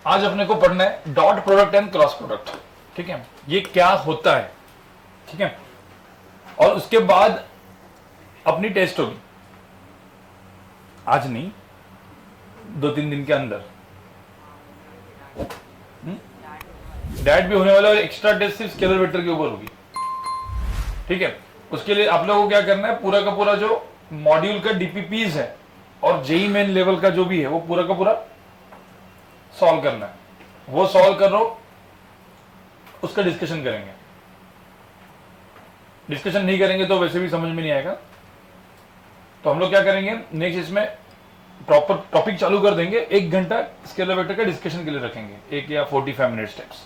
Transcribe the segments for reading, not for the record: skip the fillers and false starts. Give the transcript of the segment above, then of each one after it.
आज अपने को पढ़ना है dot product and cross product. ठीक है, ये क्या होता है, ठीक है, और उसके बाद अपनी टेस्ट होगी, आज नहीं 2-3 दिन के अंदर। डैट भी होने वाला है, एक्स्ट्रा टेस्ट सिर्फ स्केलर वेक्टर के ऊपर होगी। ठीक है, उसके लिए आप लोगों को क्या करना है, पूरा का पूरा जो मॉड्यूल का डीपीपीज है और जेई मेन लेवल का जो भी है वो पूरा का पूरा सॉल्व करना है। वो सॉल्व करो, उसका डिस्कशन करेंगे। डिस्कशन नहीं करेंगे तो वैसे भी समझ में नहीं आएगा। तो हम लोग क्या करेंगे, नेक्स्ट इसमें प्रॉपर टॉपिक चालू कर देंगे, 1 घंटा स्केलर वेक्टर का डिस्कशन के लिए रखेंगे, 1 या 45 मिनट स्टेप्स।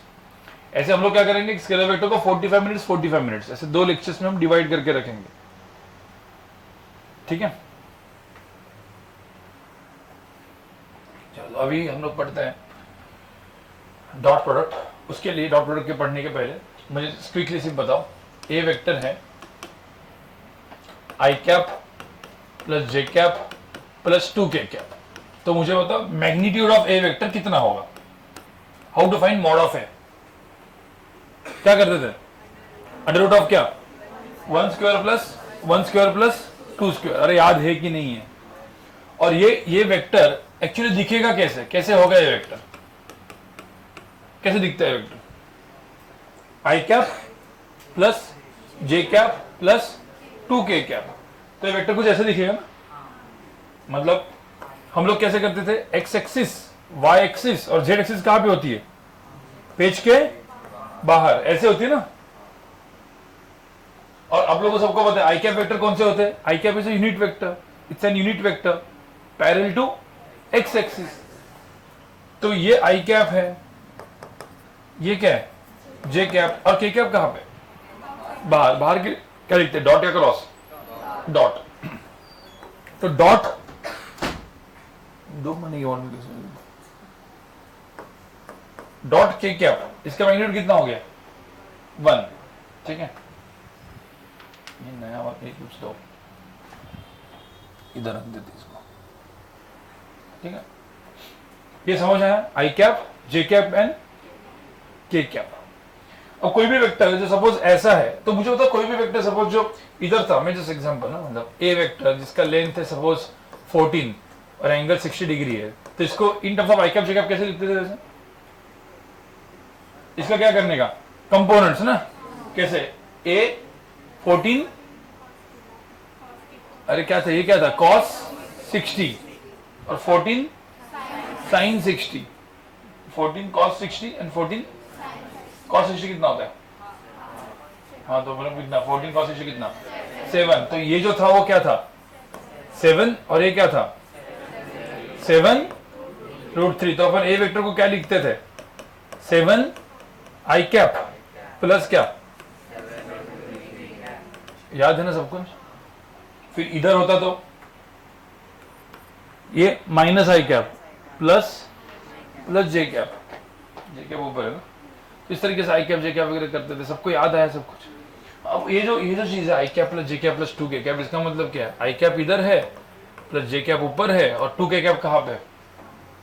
ऐसे हम लोग क्या करेंगे, स्केलर वेक्टर को 45 मिनट्स ऐसे 2 लेक्चर्स में हम डिवाइड करके रखेंगे। ठीक है, चलो अभी हम लोग पढ़ते हैं डॉट प्रोडक्ट। उसके लिए डॉट प्रोडक्ट के पढ़ने के पहले मुझे क्विकली सिर्फ बताओ, ए वेक्टर है I cap plus J cap plus 2k cap, तो मुझे बताओ मैग्नीट्यूड ऑफ ए वेक्टर कितना होगा। How to find mod of A, क्या करते थे, अंडर रूट ऑफ क्या 1 square plus 1 square plus 2 square. अरे याद है कि नहीं है। और ये वेक्टर एक्चुअली दिखेगा कैसे, कैसे होगा ये वेक्टर, कैसे दिखता है वेक्टर, आई cap plus J cap plus 2k cap, तो ये वेक्टर कुछ ऐसे दिखेगा ना। मतलब हम लोग कैसे करते थे, एक्स एक्सिस वाई एक्सिस और जेड एक्सिस कहां पे होती है, पेज के बाहर, ऐसे होती है ना। और आप लोगों को सबको पता है आई कैप वेक्टर कौन से होते हैं, I cap is a unit vector, it's an unit vector parallel to X axis. तो ये आई कैप है, ये क्या है जे कैप, और के कैप कहां पे, बाहर। बाहर के क्या लिखते हैं, डॉट या क्रॉस, डॉट। तो डॉट दो मनी डॉट के कैप, इसका मैग्नीट्यूड कितना हो गया 1। ठीक है, ये नया वाला एक कुछ दो इधर रख देते इसको। ठीक है, ये समझ आया, आई कैप जे कैप एंड के कैप। अब कोई भी वेक्टर जो सपोज ऐसा है, तो मुझे बता कोई भी वेक्टर सपोज जो इधर था, मैं जस्ट एग्जांपल ना, मतलब ए वेक्टर जिसका लेंथ है सपोज 14 और एंगल 60 डिग्री है, तो इसको in terms of I cap J cap कैसे लिखते थे वैसे, इसका क्या करने का, कंपोनेंट्स ना, कैसे ए 14, अरे क्या था, ये क्या था cos 60 और 14 sin 60, 14 cos 60 एंड 14 cos 60 कितना होता है, हाँ तो मतलब कितना 14 cos 60 कितना 7। तो ये जो था वो क्या था 7 और ये क्या था 7√3। तो अपन ए वेक्टर को क्या लिखते थे 7 आई कैप प्लस क्या, याद है ना सब कुछ। फिर इधर होता तो ये माइनस आई कैप प्लस जे कैप, जे कैप ऊपर है ना। इस तरीके से आई कैप जे कैप वगैरह करते थे, सबको याद आया सब कुछ। अब ये जो चीज है I cap plus J cap plus 2k cap, इसका मतलब क्या है, आई कैप इधर है प्लस जे कैप ऊपर है और 2k कैप कहाँ पे,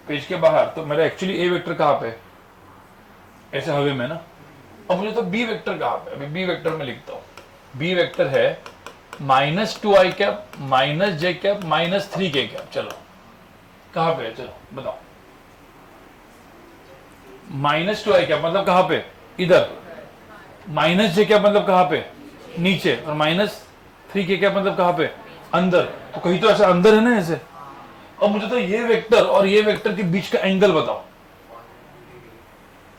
पेज के बाहर। तो मेरा एक्चुअली ए वेक्टर कहाँ पे, ऐसे हवे में ना। अब मुझे तो बी वेक्टर कहाँ पे, अभी बी वेक्टर में लिखता हूँ, बी वेक्टर है -2 I cap minus J cap minus 3k cap. चलो कहाँ पे है, चलो बताओ, -2 आई कैप मतलब कहाँ पे, इधर, माइनस जे कैप मतलब कहाँ पे, नीचे, और -3k कैप मतलब कहाँ पे, अंदर। तो कहीं तो ऐसा अंदर है ना ऐसे। अब मुझे तो ये वेक्टर और ये वेक्टर के बीच का एंगल बताओ,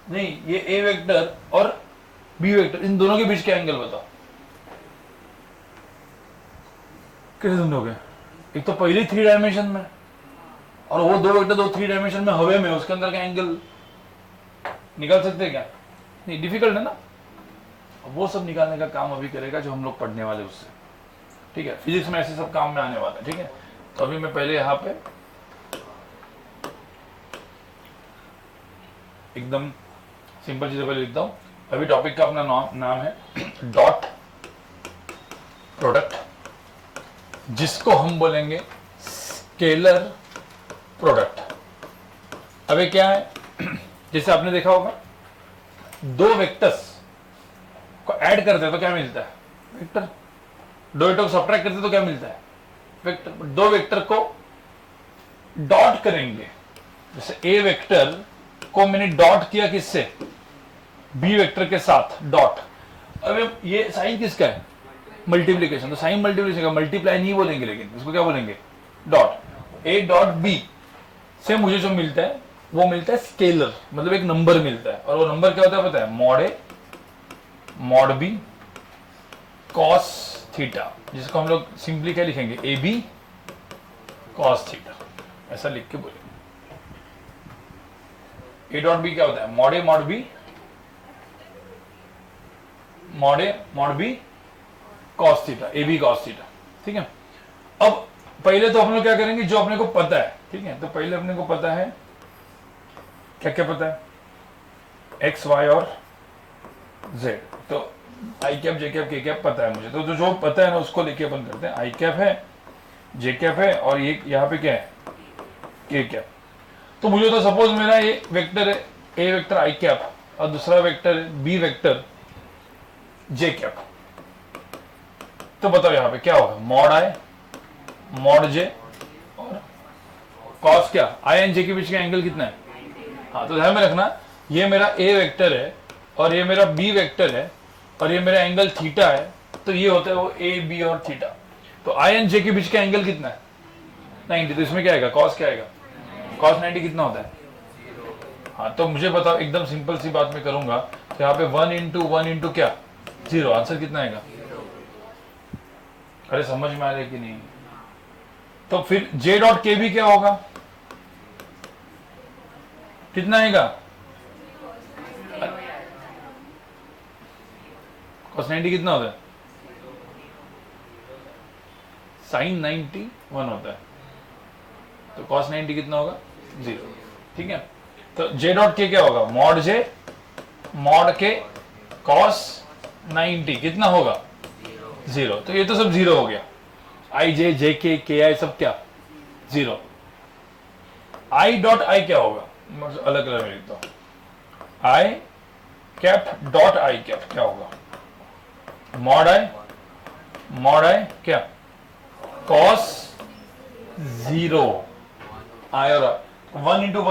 नहीं ये ए वेक्टर और बी वेक्टर इन दोनों के बीच का एंगल बताओ, कैसे समझोगे। एक तो पहले 3 डायमेंशन में और वो दो वेक्टर 3 डायमेंशन में हवे में, उसके अंदर का एंगल निकाल सकते हैं क्या, नहीं, डिफिकल्ट है ना। वो सब निकालने का काम अभी करेगा जो हम लोग पढ़ने वाले उससे। ठीक है, फिजिक्स में ऐसे सब काम में आने वाला है। ठीक है, तो अभी मैं पहले यहाँ पे एकदम सिंपल चीजों पर लिखता हूं। अभी टॉपिक का अपना नाम है डॉट प्रोडक्ट, जिसको हम बोलेंगे स्केलर प्रोडक्ट। अबे क्या है जैसे आपने देखा होगा दो वेक्टर्स को ऐड करते हैं तो क्या मिलता है? वेक्टर। दो वेक्टर को सब्ट्रैक्ट करते हैं तो क्या मिलता है? वेक्टर। दो वेक्टर को डॉट करेंगे, जैसे ए वेक्टर को मैंने डॉट किया किससे? बी वेक्टर के साथ डॉट। अब ये साइन किसका है? मल्टीप्लीकेशन। तो साइन मल्टीप्लीकेशन का मल्टीप्लाई नहीं बोलेंगे, लेकिन इसको क्या बोलेंगे? डॉट। ए डॉट बी से मुझे जो मिलता है वो मिलता है स्केलर, मतलब एक नंबर मिलता है। और वो नंबर क्या होता है पता है? Mod A mod B cos theta, जिसको हम लोग सिंपली क्या लिखेंगे? ए बी कॉस थीटा, ऐसा लिख के बोलेंगे। ए डॉट बी क्या होता है? Mod A mod B mod A mod B cos theta, A B cos theta. ठीक है। अब पहले तो हम लोग क्या करेंगे? जो अपने को पता है, ठीक है, तो पहले अपने को पता है क्या क्या पता है? एक्स वाई और जेड। तो आई कैप जे कैप के कैप पता है मुझे, तो जो पता है ना उसको लेके अपन करते हैं। आई कैप है, जे कैप है, और ये यहाँ पे क्या है? के कैप। तो मुझे तो सपोज मेरा ये वेक्टर है, ए वेक्टर आई कैप, और दूसरा वेक्टर बी वेक्टर जे कैप। तो बताओ यहाँ पे क्या होगा? मॉड आई मॉड जे और कॉस क्या? आई एंड जे के बीच का एंगल कितना है? हाँ, तो ध्यान में रखना, ये मेरा ए वेक्टर है और ये मेरा बी वेक्टर है और ये मेरा एंगल थीटा है, तो ये होता है वो ए बी और थीटा। तो आई एंड जे के बीच का एंगल कितना है? 90। तो इसमें क्या आएगा? कॉस क्या आएगा? कॉस 90 कितना होता है? हाँ, तो मुझे बताओ, एकदम सिंपल सी बात मैं करूंगा, तो यहाँ पे 1 इंटू क्या? 0। आंसर कितना आएगा? अरे समझ में आ रहा है कि नहीं? तो फिर जे डॉट के बी क्या होगा? कितना आएगा? cos 90 कितना होता है? sin 91 होता है। तो cos 90 कितना होगा? 0। ठीक है। तो j डॉट के क्या होगा? मॉड जे मॉड के cos 90 कितना होगा? 0। तो ये तो सब 0 हो गया। आई जे जे के आई सब क्या? 0। आई डॉट आई क्या होगा? अलग अलग लिखता हूं। आई कैप डॉट आई कैप क्या होगा? मॉड आई क्या? कॉस 0 आई और 1 इंटू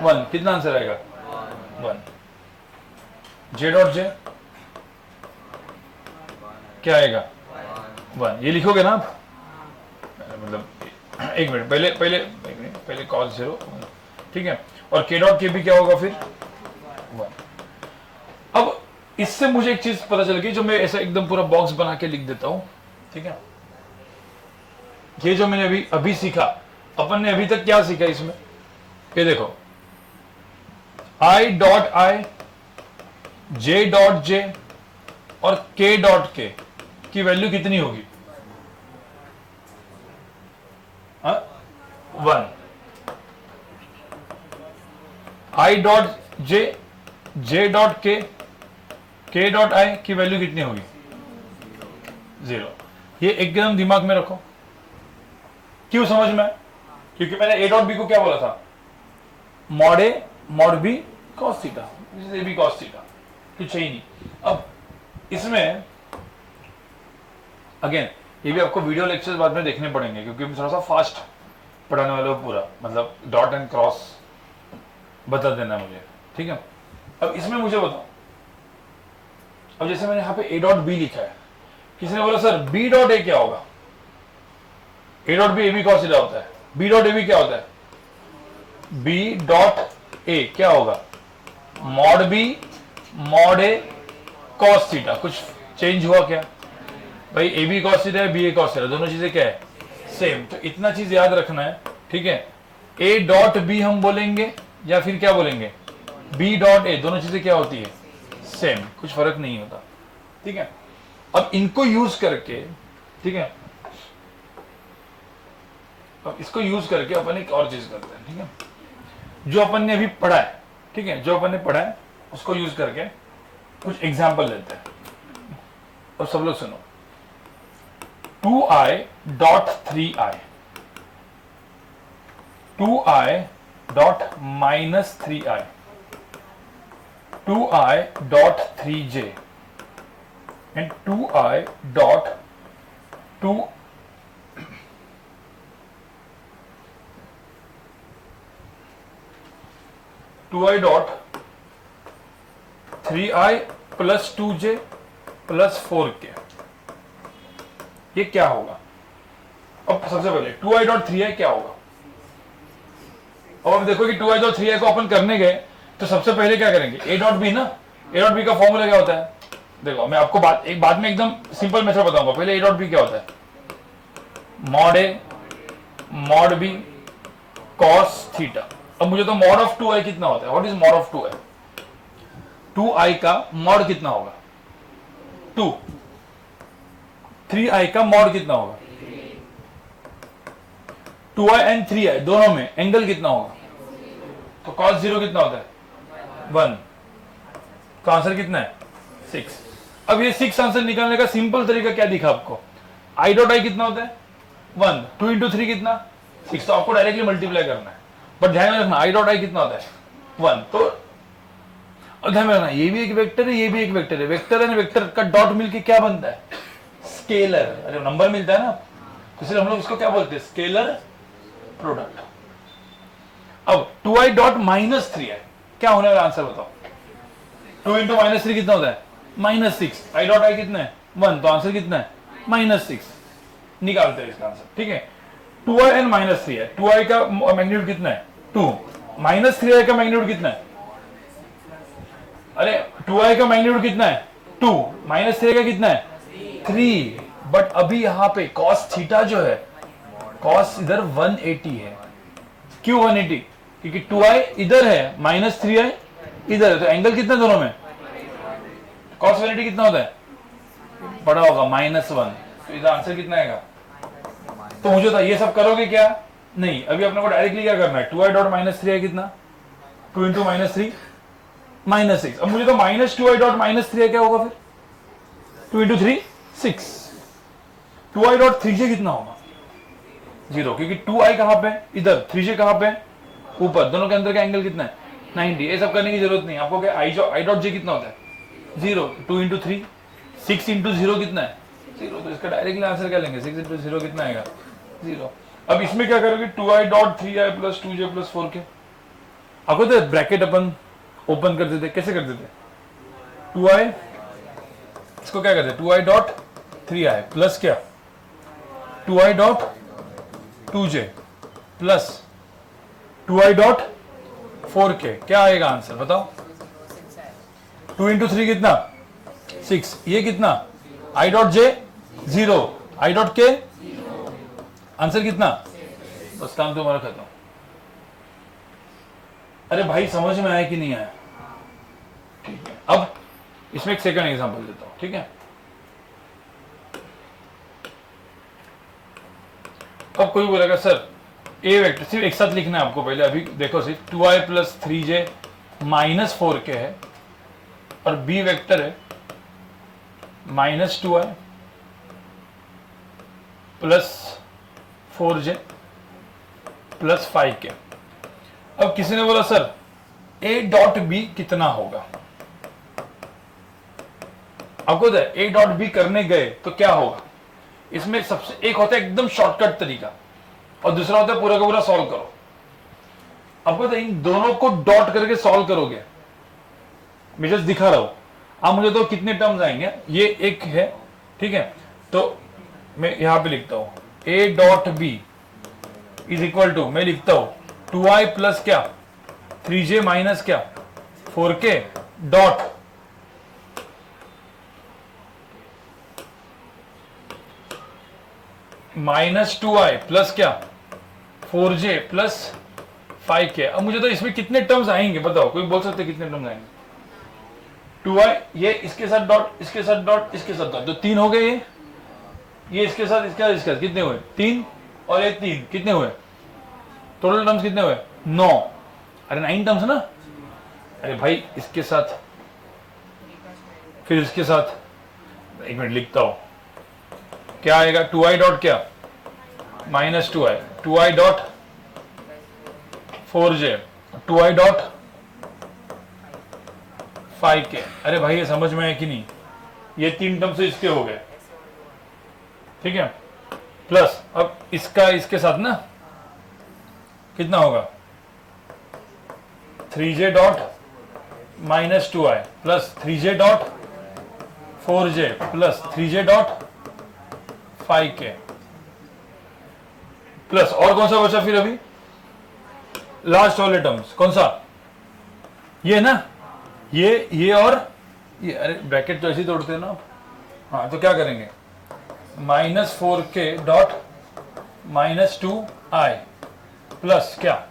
1 कितना आंसर आएगा? 1। जे डॉट जे क्या आएगा? 1। ये लिखोगे ना आप? मतलब एक मिनट पहले कॉस 0। ठीक है। और के डॉट के भी क्या होगा फिर? 1। अब इससे मुझे एक चीज पता चल गई, जो मैं ऐसा एकदम पूरा बॉक्स बना के लिख देता हूं। ठीक है। ये जो मैंने अभी सीखा, अपन ने अभी तक क्या सीखा इसमें? ये देखो, I dot I, J dot J और के डॉट के की वैल्यू कितनी होगी? 1। आई डॉट जे डॉट के डॉट आई की वैल्यू कितनी होगी? 0। ये एकदम दिमाग में रखो। क्यों समझ में? क्योंकि मैंने ए डॉट बी को क्या बोला था? Mod A mod B cos theta, A B cos theta, कुछ ही नहीं। अब इसमें अगेन ये भी आपको वीडियो लेक्चर्स बाद में देखने पड़ेंगे, क्योंकि मैं थोड़ा सा फास्ट पढ़ाने वाले हूं पूरा, मतलब डॉट एंड क्रॉस बता देना मुझे। ठीक है। अब इसमें मुझे बताओ, अब जैसे मैंने यहाँ पे ए डॉट बी लिखा है, किसी ने बोला सर बी डॉट ए क्या होगा? A dot B A B cos theta होता है। बी डॉट ए बी क्या होता है? बी डॉट ए क्या होगा? Mod B mod A cos theta. कुछ चेंज हुआ क्या भाई? ए बी कॉस थीटा है, बी ए कॉस थीटा, दोनों चीजें क्या है? सेम। तो इतना चीज याद रखना है। ठीक है। ए डॉट बी हम बोलेंगे या फिर क्या बोलेंगे? बी डॉट ए, दोनों चीजें क्या होती है? सेम, कुछ फर्क नहीं होता। ठीक है। अब इनको यूज करके, ठीक है, अब इसको यूज करके अपन एक और चीज करते हैं। ठीक है। जो अपन ने अभी पढ़ा है, ठीक है, जो अपन ने पढ़ा है उसको यूज करके कुछ एग्जाम्पल लेते हैं। और सब लोग सुनो। 2i dot 3i, 2i dot minus 3i, 2i dot 3j and 2i dot 2 2i dot 3i plus 2j plus 4k, ये क्या होगा? अब सबसे पहले 2i dot 3i क्या होगा? अब देखो कि 2i dot 3i को अपन करने गए तो सबसे पहले क्या करेंगे? a dot b ना, a dot b का फॉर्मूला क्या होता है? देखो मैं आपको बाद में एकदम सिंपल मेथड बताऊंगा, पहले a dot b क्या होता है? mod a mod b cos theta. अब मुझे तो mod of 2i कितना होता है? What is mod of 2i? 2i का mod कितना होगा? 2। 3i का mod कितना होगा? 2i एंड 3i दोनों में एंगल कितना होगा? तो cos 0 कितना होता है? 1। तो आंसर कितना है? 6। अब ये 6 आंसर निकालने का सिंपल तरीका क्या दिखा आपको? i डॉट आई कितना होता है? 1। 2 इंटू 3 कितना? 6। तो आपको डायरेक्टली मल्टीप्लाई करना है, बट ध्यान में रखना i डॉट आई कितना होता है? 1। तो ध्यान में रखना ये भी एक वेक्टर है, ये भी एक वेक्टर है। वेक्टर एंड वेक्टर का डॉट मिलके क्या बनता है? स्केलर। अरे नंबर मिलता है ना, तो इसलिए हम लोग इसको क्या बोलते हैं? Scalar product. अब 2i डॉट माइनस 3i क्या होने वाला? आंसर बताओ। 2 इंटू माइनस 3 कितना होता है? -6। i डॉट आई कितना है? 1। तो आंसर कितना है? -6। निकालते हैं इसका आंसर, ठीक है। 2i एंड -3i, 2i का मैग्नीट्यूड कितना है? 2। -3i का मैग्नीट्यूड कितना है? अरे 2i का मैग्नीट्यूड कितना है? 2। -3i का कितना है? 3। बट अभी यहां पे cos थीटा जो है, cos इधर 180 है। क्यों 180? क्योंकि 2i इधर है, -3i इधर है, तो एंगल कितना दोनों में? cos 180 कितना होता है? बड़ा होगा, -1। तो इधर आंसर कितना आएगा? तो मुझे तो ये सब करोगे क्या? नहीं, अभी अपने को डायरेक्टली क्या करना है? 2i डॉट -3i कितना? 2 इंटू -3 -6। अब मुझे तो -2i डॉट -3i क्या होगा फिर? 2 इंटू 3 6। 2i डॉट 3j कितना होगा? 0, क्योंकि 2i कहां पे? इधर। 3j कहां पे? ऊपर। दोनों के अंदर का एंगल कितना है? 90। ये सब करने की जरूरत नहीं। आपको क्या i डॉट j कितना होता है? 0। 2 इंटू 3 6 इंटू 0 कितना है? 0। तो इसका डायरेक्टली आंसर क्या लेंगे? 6 इंटू 0 कितना आएगा? 0। अब इसमें क्या करोगे? 2i dot 3i plus 2j plus 4k। आपको तो ब्रैकेट अपन ओपन कर देते, कैसे कर देते? 2i, इसको क्या करते? 2i डॉट 3i प्लस क्या? 2i dot 2j plus 2i dot 4k। क्या आएगा आंसर बताओ? 2 इंटू 3 कितना? 6। ये कितना? i dot j 0, i dot k answer कितना? बस काम तुम्हारा खत्म। अरे भाई समझ में आया कि नहीं आया? ठीक है, अब इसमें एक सेकंड एग्जांपल देता हूं, ठीक है। अब कोई बोलेगा सर ए वेक्टर सिर्फ एक साथ लिखना है आपको पहले। अभी देखो सिर्फ 2i plus 3j minus 4k है, और बी वेक्टर है -2i plus 4j plus 5k। अब किसी ने बोला सर a डॉट बी कितना होगा? आपको a डॉट बी करने गए तो क्या होगा? इसमें सबसे एक होता है एकदम शॉर्टकट तरीका, और दूसरा होता है पूरा का पूरा सॉल्व करो। आपको इन दोनों को डॉट करके सॉल्व करोगे, मैं जस्ट दिखा रहा हूं। अब मुझे तो कितने टर्म्स आएंगे? ये एक है, ठीक है। तो मैं यहां पे लिखता हूं a dot B is equal to, मैं लिखता हूं 2i प्लस क्या? 3j माइनस क्या? 4k डॉट -2i प्लस क्या? 4j plus 5k। अब मुझे तो इसमें कितने टर्म्स आएंगे बताओ? कोई बोल सकते कितने टर्म्स आएंगे? 2i, ये इसके साथ डॉट, इसके साथ डॉट, इसके साथ डॉट, तो 3 हो गए। ये इसके साथ, इसके साथ, इसके साथ कितने हुए? 3, और ये 3 कितने हुए? टोटल टर्म्स कितने हुए? 9। अरे 9 टर्म्स ना। अरे भाई इसके साथ, फिर इसके साथ, एक मिनट लिखता हूं क्या आएगा? 2i डॉट क्या? -2i, 2i dot 4j, 2i dot five के। अरे भाई ये समझ में है कि नहीं, ये 3 टर्म से इसके हो गए, ठीक है। प्लस अब इसका इसके साथ ना कितना होगा 3j dot minus 2i plus 3j dot 4j plus 3j dot 5k plus और कौन सा बचा फिर अभी लास्ट वाले टर्म्स, कौन सा, ये ना, ये और ये। अरे ब्रैकेट तो ऐसे ही तोड़ते हैं ना आप। हाँ तो क्या करेंगे -4k डॉट -2i प्लस क्या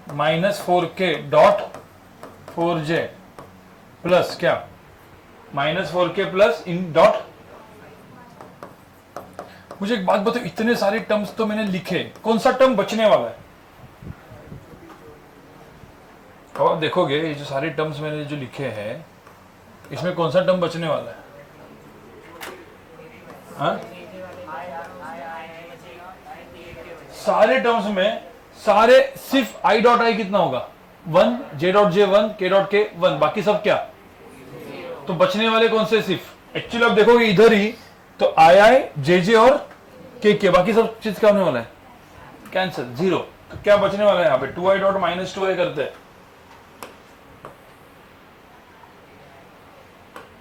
-4k डॉट 4j प्लस क्या -4k प्लस इन डॉट। मुझे एक बात बताओ, इतने सारे टर्म्स तो मैंने लिखे, कौन सा टर्म बचने वाला है? और देखोगे ये जो सारे टर्म्स मैंने जो लिखे हैं इसमें कौन सा टर्म बचने वाला है? हाँ? सारे टर्म्स में सारे सिर्फ i डॉट आई कितना होगा 1, j dot J 1, k dot के 1, बाकी सब क्या? तो बचने वाले कौन से सिर्फ, एक्चुअली आप देखोगे इधर ही तो आई जे जे और के, बाकी सब चीज क्या होने वाला है? Cancel, zero. तो क्या बचने वाला है यहाँ पे 2i डॉट माइनस 2i करते हैं।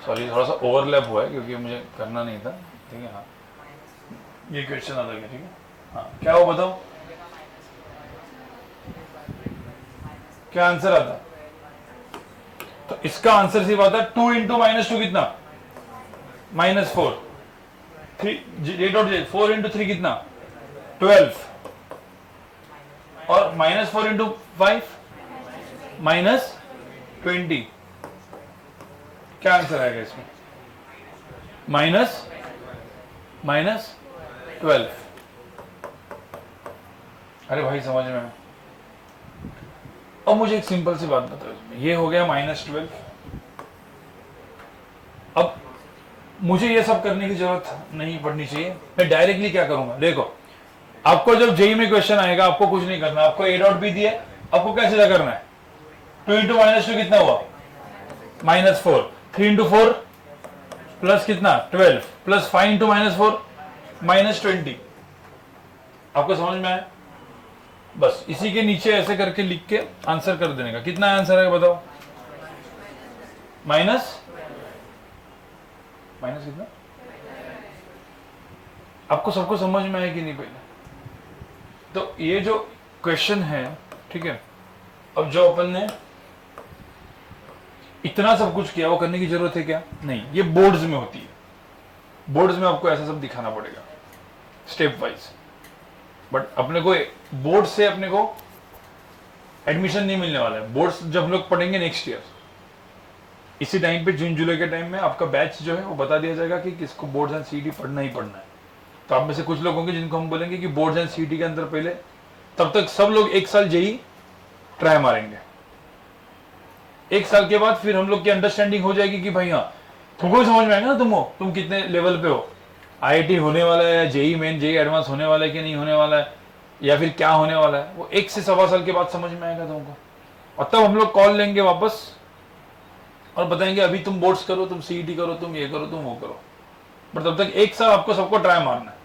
सॉरी थोड़ा सा ओवरलैप हुआ है क्योंकि मुझे करना नहीं था, ठीक है। हाँ ये क्वेश्चन अलग है, ठीक है। हाँ क्या हो बताओ, क्या आंसर आता? तो इसका आंसर सिर्फ आता है 2 इंटू -2 कितना -4, 3 j डॉट जे 4 इंटू 3 कितना 12 और -4 इंटू 5 -20। क्या आंसर आएगा इसमें? -12। अरे भाई समझ में। अब मुझे एक सिंपल सी बात बताओ, ये हो गया -12। अब मुझे ये सब करने की जरूरत नहीं पड़नी चाहिए, मैं डायरेक्टली क्या करूंगा, देखो आपको जब जेई में क्वेश्चन आएगा आपको कुछ नहीं करना, आपको a डॉट बी दिए, आपको क्या सीधा करना है 2 इंटू -2 कितना हुआ -4, 3 इंटू 4 प्लस कितना 12 प्लस 5 इंटू -4 -20। आपको समझ में आया? बस इसी के नीचे ऐसे करके लिख के आंसर कर देने का। कितना आंसर है बताओ? माइनस कितना? आपको सबको समझ में आया कि नहीं पहले? तो ये जो क्वेश्चन है, ठीक है, अब जो अपन ने इतना सब कुछ किया वो करने की जरूरत है क्या? नहीं, ये बोर्ड्स में होती है। बोर्ड्स में आपको ऐसा सब दिखाना पड़ेगा स्टेप वाइज। बट अपने को बोर्ड से अपने को एडमिशन नहीं मिलने वाला है। बोर्ड्स जब हम लोग पढ़ेंगे नेक्स्ट ईयर इसी टाइम पे, जून जुलाई के टाइम में आपका बैच जो है वो बता दिया जाएगा कि किसको बोर्ड्स एंड सीईटी पढ़ना ही पढ़ना है। तो आप में से कुछ लोग होंगे जिनको हम बोलेंगे कि बोर्ड्स एंड सीईटी के अंदर पहले, तब तक सब लोग 1 साल जेई ट्राई मारेंगे। 1 साल के बाद फिर हम लोग की अंडरस्टैंडिंग हो जाएगी कि भाई हाँ तुमको भी समझ में आएगा ना तुम कितने लेवल पे हो, आईआईटी होने वाला है या जेई मेन जेई एडवांस होने वाला है कि नहीं होने वाला है, या फिर क्या होने वाला है, वो 1 से सवा साल के बाद समझ में आएगा तुमको। और तब हम लोग कॉल लेंगे वापस और बताएंगे अभी तुम बोर्ड्स करो, तुम सीईटी करो, तुम ये करो, तुम वो करो। बट तब तक 1 साल आपको सबको ट्राई मारना है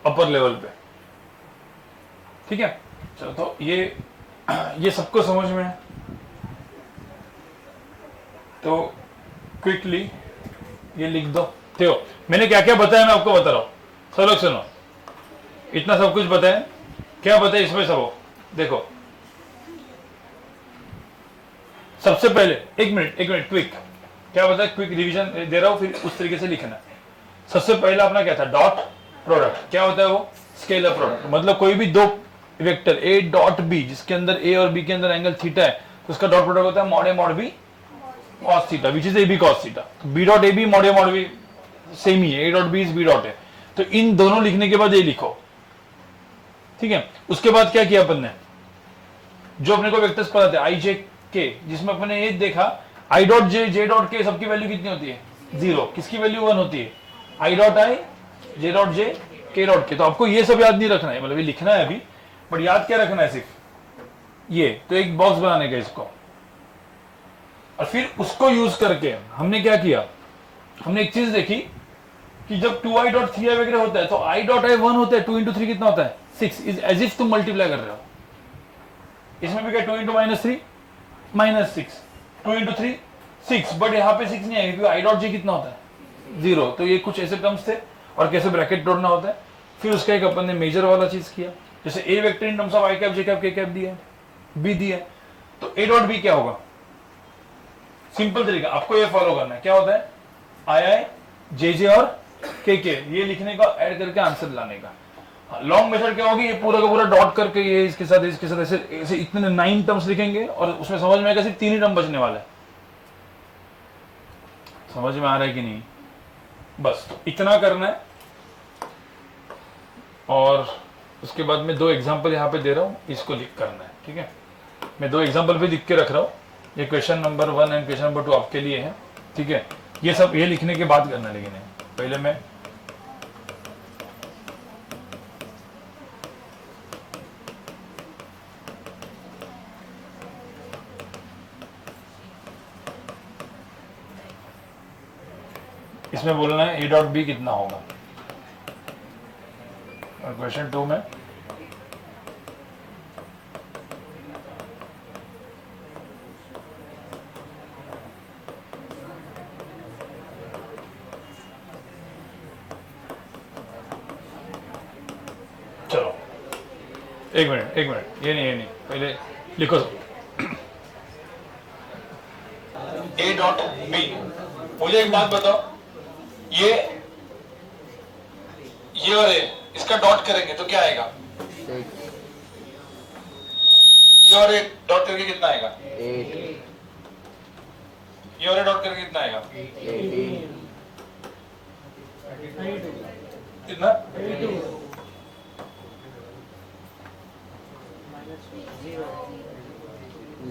अपर लेवल पे, ठीक है। चलो तो ये सबको समझ में है। तो क्विकली ये लिख दो। देखो मैंने क्या क्या बताया, मैं आपको बता रहा हूं, सब लोग सुनो। इतना सब कुछ बताया, क्या बताया इसमें सब? देखो सबसे पहले एक मिनट क्विक, क्या बताया, क्विक रिवीजन दे रहा हूं, फिर उस तरीके से लिखना। सबसे पहला अपना क्या था, डॉट प्रोडक्ट। क्या होता है वो? Scalar product. मतलब कोई भी दो वेक्टर ए डॉट बी जिसके अंदर ए और बी के अंदर एंगल थीटा है तो उसका डॉट प्रोडक्ट होता है mod A mod B cos theta, which is A B cos theta. B dot A B mod A mod B same ही है, A dot B is B dot A. तो इन दोनों लिखने के बाद ये लिखो, ठीक है। उसके बाद क्या किया अपन ने, जो अपने को वेक्टर्स पता थे आई जे के, जिसमें अपन ने ये देखा I dot J J dot के सबकी वैल्यू कितनी होती है 0, किसकी वैल्यू 1 होती है, I dot I J dot J के डॉट के। तो आपको ये सब याद नहीं रखना है, मतलब ये लिखना है अभी, बट याद क्या रखना है सिर्फ ये। तो एक बॉक्स बनाने का इसको, और फिर उसको यूज करके हमने क्या किया, हमने एक चीज देखी कि जब 2i डॉट 3i वगैरह होता है तो i डॉट i 1 होता है, 2 इंटू 3 कितना होता है 6, इज एज इफ तुम मल्टीप्लाई कर रहे हो। इसमें भी क्या 2 इंटू -3 -6, 2 इंटू 3 6, बट यहाँ पे 6 नहीं आएगा क्योंकि i डॉट j कितना होता है 0। तो ये कुछ ऐसे टर्म्स थे और कैसे ब्रैकेट तोड़ना होता है। फिर उसका एक अपन ने मेजर वाला चीज किया, जैसे a vector in terms of i cap j cap k cap दिया है, b दिया है, तो a डॉट b क्या होगा, सिंपल तरीका आपको ये फॉलो करना है, क्या होता है आई आई जे जे और के ये लिखने का, ऐड करके आंसर लाने का। लॉन्ग मेथड क्या होगी, ये पूरा का पूरा डॉट करके ये इसके साथ ऐसे ऐसे इतने 9 टर्म्स लिखेंगे और उसमें समझ में आएगा सिर्फ 3 ही टर्म बचने वाला है। समझ में आ रहा है कि नहीं, बस तो इतना करना है। और उसके बाद मैं 2 एग्जांपल यहाँ पे दे रहा हूँ, इसको लिख करना है, ठीक है। मैं 2 एग्जांपल भी लिख के रख रहा हूँ, ये question number 1 and question number 2 आपके लिए है, ठीक है। ये सब ये लिखने के बाद करना है, लेकिन पहले मैं इसमें बोलना है a डॉट बी कितना होगा, और क्वेश्चन 2 में चलो एक मिनट ये नहीं पहले लिखो a डॉट बी। मुझे एक बात बताओ, ये और इसका डॉट करेंगे तो क्या आएगा, ये और डॉट करके कितना आएगा 8, ये और डॉट करके कितना आएगा 18, कितना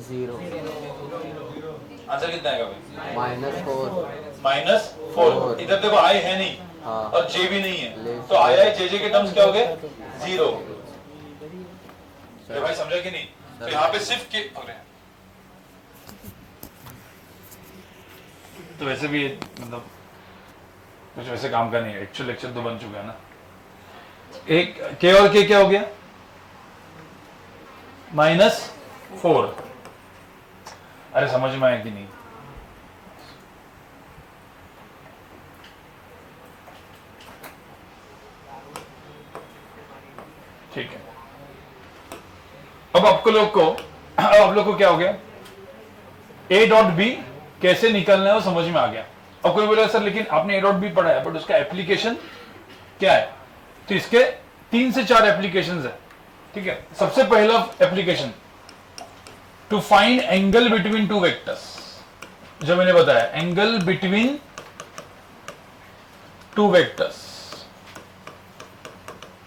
0, आंसर कितना आएगा भाई -4, -4। इधर देखो आई है नहीं हाँ, और जे भी नहीं है, ले- तो आई जे के टर्म्स क्या हो गए 0। तो भाई समझा कि नहीं, तो यहाँ पे सिर्फ के अरे तो वैसे भी मतलब कुछ वैसे काम का नहीं है, एक्चुअल लेक्चर तो बन चुका है ना। एक के और के क्या हो गया -4। अरे समझ में आया कि नहीं, ठीक है। अब आप लोग को क्या हो गया, a डॉट बी कैसे निकलना है वो समझ में आ गया। अब कोई बोला सर लेकिन आपने a डॉट बी पढ़ा है बट उसका एप्लीकेशन क्या है, तो इसके 3 से 4 एप्लीकेशन है, ठीक है। सबसे पहला application to find angle between 2 vectors, जो मैंने बताया एंगल बिटवीन 2 वेक्टर्स,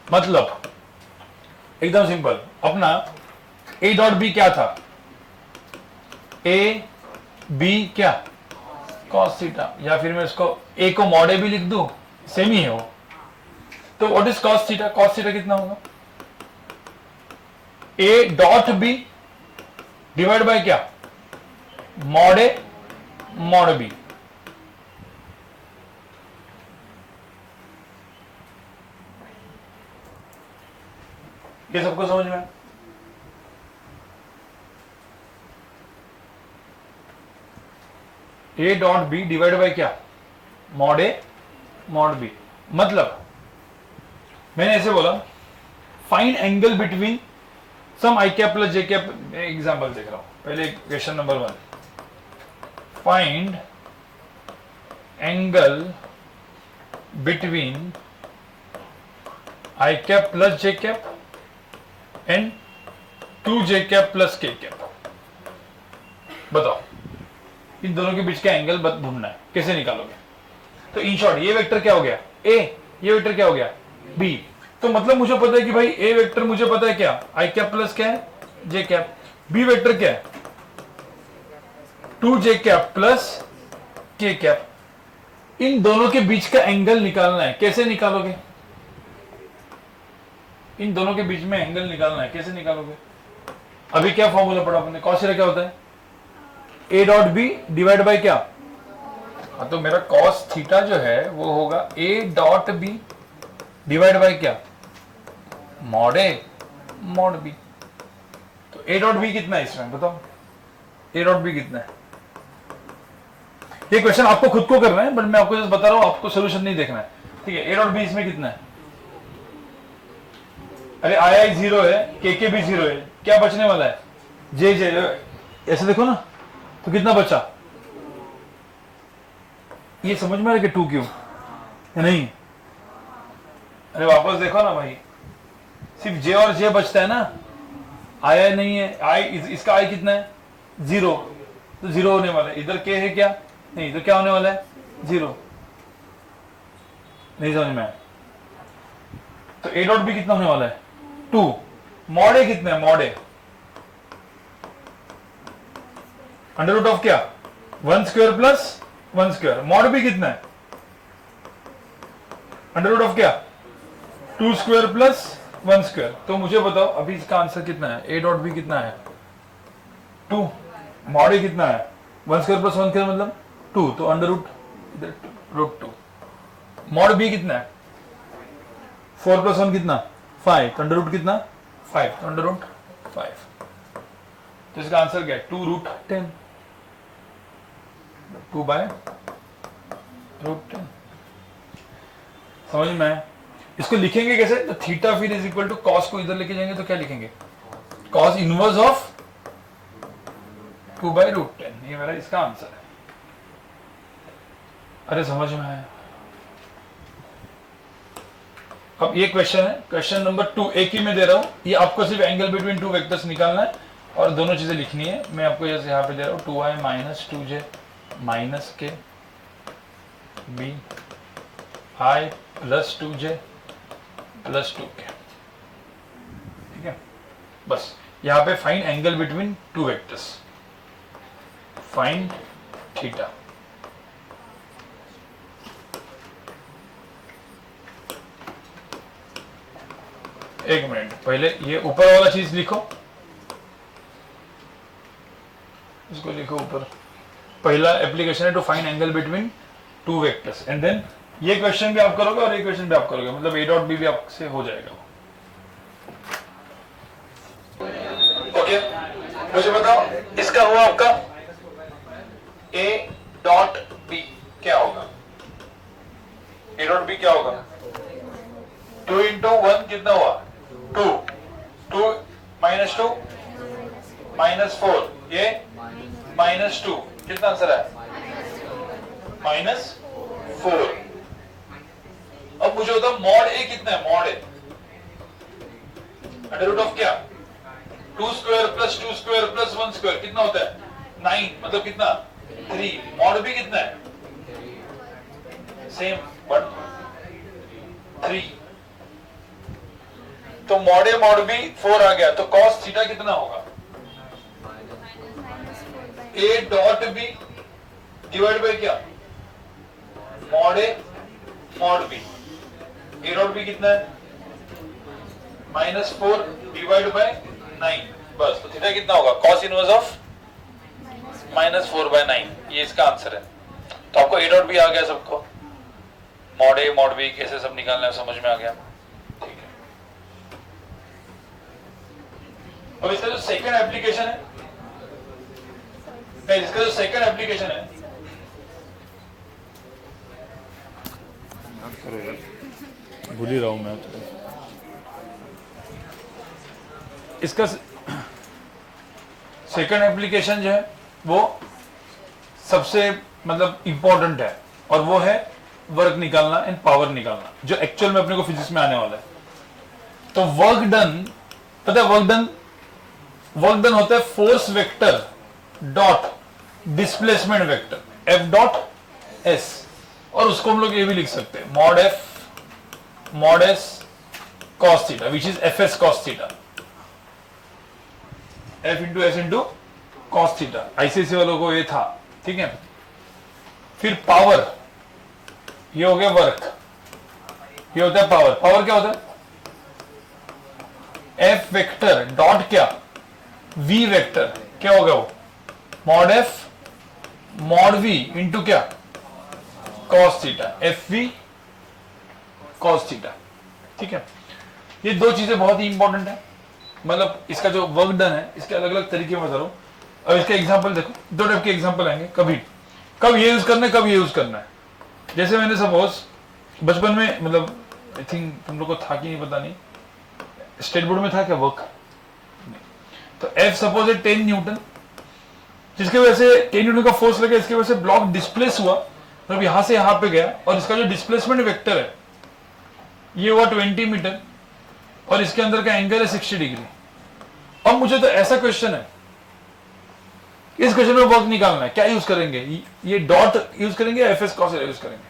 मतलब एकदम सिंपल अपना a डॉट बी क्या था, a b क्या cos थीटा, या फिर मैं उसको a को मॉड a भी लिख दूं, सेम ही है वो। तो what is cos theta, cos theta कितना होगा a dot b divide by क्या मॉड a मॉड b। ये सबको समझ में, A dot B divide by क्या मॉड ए मॉड बी। मतलब मैंने ऐसे बोला find angle between some I cap plus J cap. Example देख रहा हूं, पहले question number 1, find angle between I cap plus J cap and 2 J cap plus K cap. बताओ इन दोनों के बीच का एंगल ढूंढना है, कैसे निकालोगे। तो इन शॉर्ट ये वेक्टर क्या हो गया ए, ये वेक्टर क्या हो गया बी। तो मतलब मुझे पता है कि भाई ए वेक्टर मुझे पता है क्या आई कैप प्लस क्या है जे कैप, बी वेक्टर क्या है 2 J cap plus K cap. इन दोनों के बीच का एंगल निकालना है, कैसे निकालोगे, इन दोनों के बीच में एंगल निकालना है, कैसे निकालोगे। अभी क्या फॉर्मूला पढ़ा आपने, कॉस थीटा क्या होता है A dot B divide by क्या? हाँ, तो मेरा कॉस थीटा जो है वो होगा A dot B divide by क्या? Mod A mod B. तो ए डॉट बी कितना है इसमें बताओ? ए डॉट बी कितना है? ये क्वेश्चन आपको खुद को करना है, बट मैं आपको जस्ट बता रहा हूं, आपको सोल्यूशन नहीं देखना है, ठीक है? ए डॉट बी इसमें कितना है? अरे आई जीरो है, के भी जीरो है, क्या बचने वाला है? जे जे। ऐसे देखो ना, तो कितना बचा? ये समझ में आ रहा है कि 2 क्यों नहीं? अरे वापस देखो ना भाई, सिर्फ जे और जे बचता है ना, आई नहीं है। आई इसका आई कितना है? 0, तो 0 होने वाला है। इधर के है क्या? नहीं, तो क्या होने वाला है? 0। नहीं समझ में आया? तो ए डॉट बी कितना होने वाला है? 2। मॉड ए कितना है? Mod A under root of क्या? 1 square plus 1 square. Mod B कितना है? अंडर रूट ऑफ क्या? 2 स्क्वायर प्लस 1 स्क्वायर। तो मुझे बताओ अभी इसका आंसर कितना है? ए डॉट बी कितना है? 2। मॉड ए कितना है? 1 स्क्वायर प्लस 1 स्क्वायर मतलब 2, तो अंडर रूट इधर रूट 2। मॉड बी कितना है? 4 प्लस 1 कितना? 5, तो अंडर रूट कितना? 5, तो अंडर रूट 5। तो इसका आंसर क्या है? 2 रूट 10, 2 बाय रूट 10। समझ में आया? इसको लिखेंगे कैसे? तो थीटा फिर इज इक्वल टू कॉस को इधर लेके जाएंगे तो क्या लिखेंगे? Cos inverse of 2 by root 10। ये मेरा इसका आंसर है। अरे समझ में आया? अब ये क्वेश्चन है, क्वेश्चन नंबर 2 एक ही में दे रहा हूं। ये आपको सिर्फ एंगल बिटवीन 2 वेक्टर्स निकालना है और दोनों चीजें लिखनी है। मैं आपको जैसे यहाँ पे दे रहा हूं 2i minus 2j minus K B i plus 2j plus 2k, ठीक है? बस यहाँ पे find angle between 2 vectors, find theta. एक मिनट, पहले ये ऊपर वाला चीज लिखो, इसको लिखो ऊपर। पहला एप्लीकेशन है to find angle between 2 vectors, and then ये क्वेश्चन भी आप करोगे और ये क्वेश्चन भी आप करोगे, मतलब ए डॉट बी भी आपसे हो जाएगा। ओके, मुझे बताओ इसका हुआ आपका ए डॉट बी क्या होगा? ए डॉट बी क्या होगा? 2 इंटू 1 कितना हुआ? 2, 2 माइनस 2 माइनस 4, ये माइनस 2, कितना आंसर है? -4। अब मुझे बताओ मॉड ए कितना है? Mod A under root of क्या? 2 square plus 2 square plus 1 square कितना होता है? 9, मतलब कितना? 3। मॉड बी कितना है? Same but 3। तो मॉड ए मॉड बी 4 आ गया, तो कॉस थीटा कितना होगा? A dot B divide by क्या? Mod A mod B. A dot B कितना है? -4 डिवाइड बाय 9, बस। तो थीटा कितना होगा? कॉस इनवर्स ऑफ -4 बाय 9, ये इसका आंसर है। तो आपको ए डॉट बी आ गया सबको, मॉड ए मॉड बी कैसे सब निकालना है समझ में आ गया, ठीक है? अब इसका जो सेकंड एप्लीकेशन है, इसका जो सेकंड एप्लीकेशन है, भूल ही रहा हूं मैं तो। इसका सेकंड एप्लीकेशन जो है वो सबसे मतलब इंपॉर्टेंट है, और वो है वर्क निकालना एंड पावर निकालना, जो एक्चुअल में अपने को फिजिक्स में आने वाला है। तो वर्क डन, पता है वर्क डन होता है force vector dot displacement vector F dot S, और उसको हम लोग ये भी लिख सकते हैं mod F mod S cos theta, which is F S cos theta, F into S into cos theta. ICSE वालों को ये था, ठीक है? फिर पावर, ये हो गया वर्क, ये होता है पावर। पावर क्या होता है? एफ वेक्टर डॉट क्या? वी वेक्टर, क्या होगा वो? Mod F mod V into क्या, cos theta, F V cos theta. ठीक है, ये दो चीजें बहुत ही इंपॉर्टेंट है। मतलब इसका जो वर्क डन है इसके अलग अलग तरीके में बता रहा हूं। अब इसका एग्जांपल देखो, दो टाइप के एग्जांपल आएंगे, कभी कब ये यूज करना है, कब ये यूज करना है। जैसे मैंने सपोज बचपन में, मतलब आई थिंक तुम लोग को था कि नहीं पता नहीं, स्टेट बोर्ड में था क्या वर्क, तो एफ सपोज है 10 न्यूटन, जिसके वजह से 10 न्यूटन का फोर्स लगा, इसकी वजह से ब्लॉक डिस्प्लेस हुआ, मतलब यहां से यहां पे गया, और इसका जो डिस्प्लेसमेंट वेक्टर है ये हुआ 20 मीटर, और इसके अंदर का एंगल है 60 डिग्री। अब मुझे तो ऐसा क्वेश्चन है, इस क्वेश्चन में वर्क निकालना है, क्या यूज करेंगे, ये डॉट यूज करेंगे, एफ एस कॉस यूज करेंगे।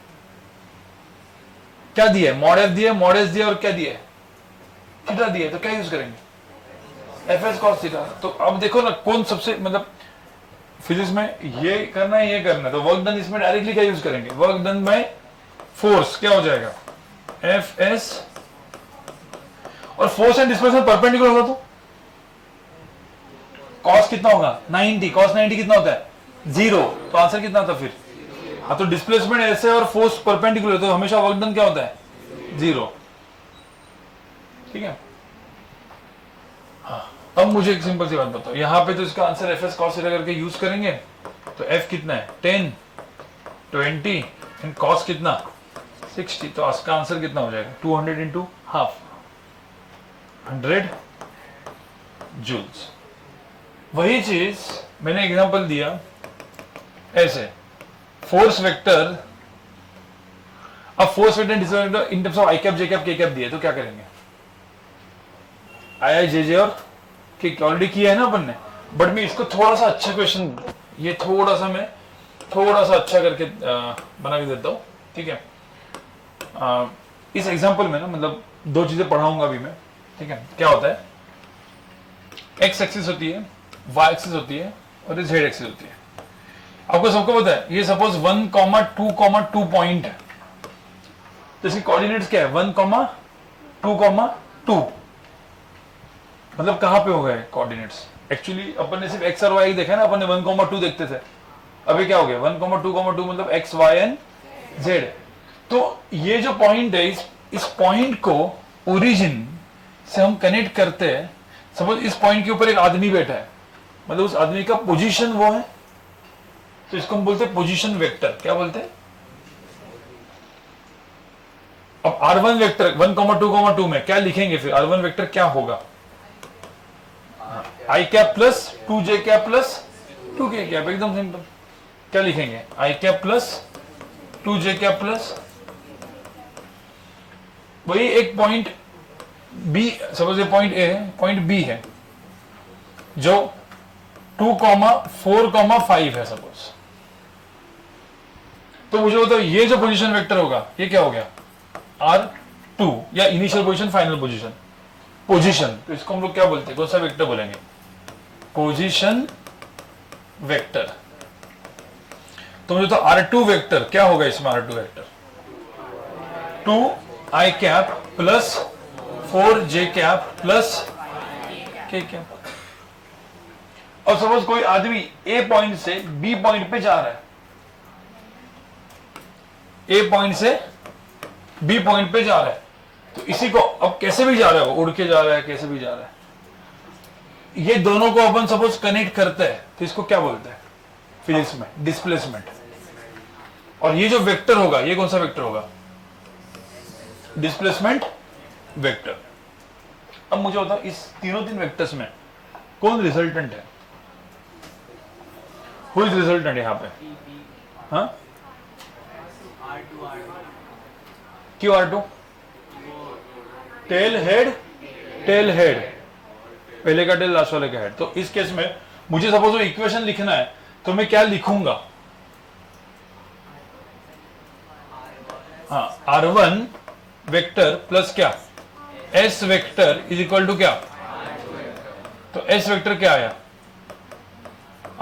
क्या दिया है, मॉड एफ दिया, मॉड एस दिया, और क्या दिया है, थीटा दिया है, तो क्या यूज करेंगे, एफ एस कॉस थीटा। तो अब देखो ना कौन सबसे, मतलब फिजिक्स में ये करना है, ये करना है, तो वर्क डन इसमें डायरेक्टली क्या यूज करेंगे, वर्क डन बाय फोर्स क्या हो जाएगा, एफ एस, और फोर्स एंड डिस्प्लेसमेंट परपेंडिकुलर होगा तो कॉस कितना होगा 90, कॉस 90 कितना होता है 0, तो आंसर कितना होता है फिर, हाँ तो डिस्प्लेसमेंट ऐसे और फोर्स परपेंडिकुलर, तो हमेशा वर्क डन क्या होता है 0। ठीक है, हाँ अब मुझे एक सिंपल सी बात बताओ, यहां पे तो इसका answer F S cos theta करके यूज करेंगे, तो एफ कितना है 10, 20 एंड कॉस कितना 60, तो इसका आंसर कितना हो जाएगा 200 इंटू हाफ, 100 जूल्स। वही चीज मैंने एग्जांपल दिया ऐसे, फोर्स वेक्टर, अब force vector in terms of I cap J cap के कैप दिए, तो क्या करेंगे, आई आई जे जे और के ऑलरेडी किया है ना अपन ने, बट मैं इसको थोड़ा सा अच्छा क्वेश्चन, ये थोड़ा सा मैं थोड़ा सा अच्छा करके बना के देता हूं। ठीक है, इस एग्जांपल में ना, मतलब दो चीजें पढ़ाऊंगा अभी मैं। ठीक है, क्या होता है, एक्स एक्सिस होती है, वाई एक्सिस होती है, और जेड एक्सिस होती है। आपको सबको पता है, ये सपोज 1,2,2 पॉइंट है, तो इसके कोऑर्डिनेट्स क्या है 1,2,2, मतलब कहां पे हो गए कोऑर्डिनेट्स। एक्चुअली अपन ने सिर्फ एक्स और वाई देखा है ना, अपन ने 1,2 देखते थे, अभी क्या हो गया 1,2,2 मतलब एक्स वाई एंड जेड। तो ये जो पॉइंट है, इस पॉइंट को ओरिजिन से हम कनेक्ट करते हैं। सपोज इस पॉइंट के ऊपर एक आदमी बैठा है, मतलब उस आदमी का पोजीशन वो है, तो इसको हम बोलते हैं पोजीशन वेक्टर। क्या बोलते हैं, अब R1 वेक्टर 1,2,2 में क्या लिखेंगे फिर, R1 वेक्टर क्या होगा, I cap plus 2j cap plus 2k cap, एकदम सिंपल। क्या लिखेंगे, I cap plus 2j cap plus, वही एक पॉइंट बी, सपोज ये पॉइंट ए है, पॉइंट बी है जो 2,4,5 है सपोज, तो मुझे बताओ ये जो पोजीशन वेक्टर होगा ये क्या हो गया R2, या initial position final position, position, तो इसको हम लोग क्या बोलते हैं, कौन सा वेक्टर बोलेंगे, पोजीशन वेक्टर। तो मुझे तो R2 वेक्टर क्या होगा, इसमें R2 vector 2 I cap plus 4j cap plus k cap. और सपोज कोई आदमी ए पॉइंट से बी पॉइंट पे जा रहा है, ए पॉइंट से बी पॉइंट पे जा रहा है, तो इसी को अब कैसे भी जा रहा है, वो उड़ के जा रहा है, कैसे भी जा रहा है, ये दोनों को अपन सपोज कनेक्ट करते हैं, तो इसको क्या बोलते हैं फिजिक्स में, डिस्प्लेसमेंट। और ये जो वेक्टर होगा, ये कौन सा वेक्टर होगा, डिस्प्लेसमेंट वेक्टर। अब मुझे बताओ इस तीन वेक्टर्स में कौन रिजल्टेंट है, हु इज रिजल्टेंट यहां पे, हाँ क्यों R2, tail head, tail head, पहले का टेल लास्ट वाले का हेड। तो इस केस में मुझे सपोज वो इक्वेशन लिखना है, तो मैं क्या लिखूंगा, हाँ R1 वेक्टर प्लस क्या S vector is equal to क्या, तो S वेक्टर क्या आया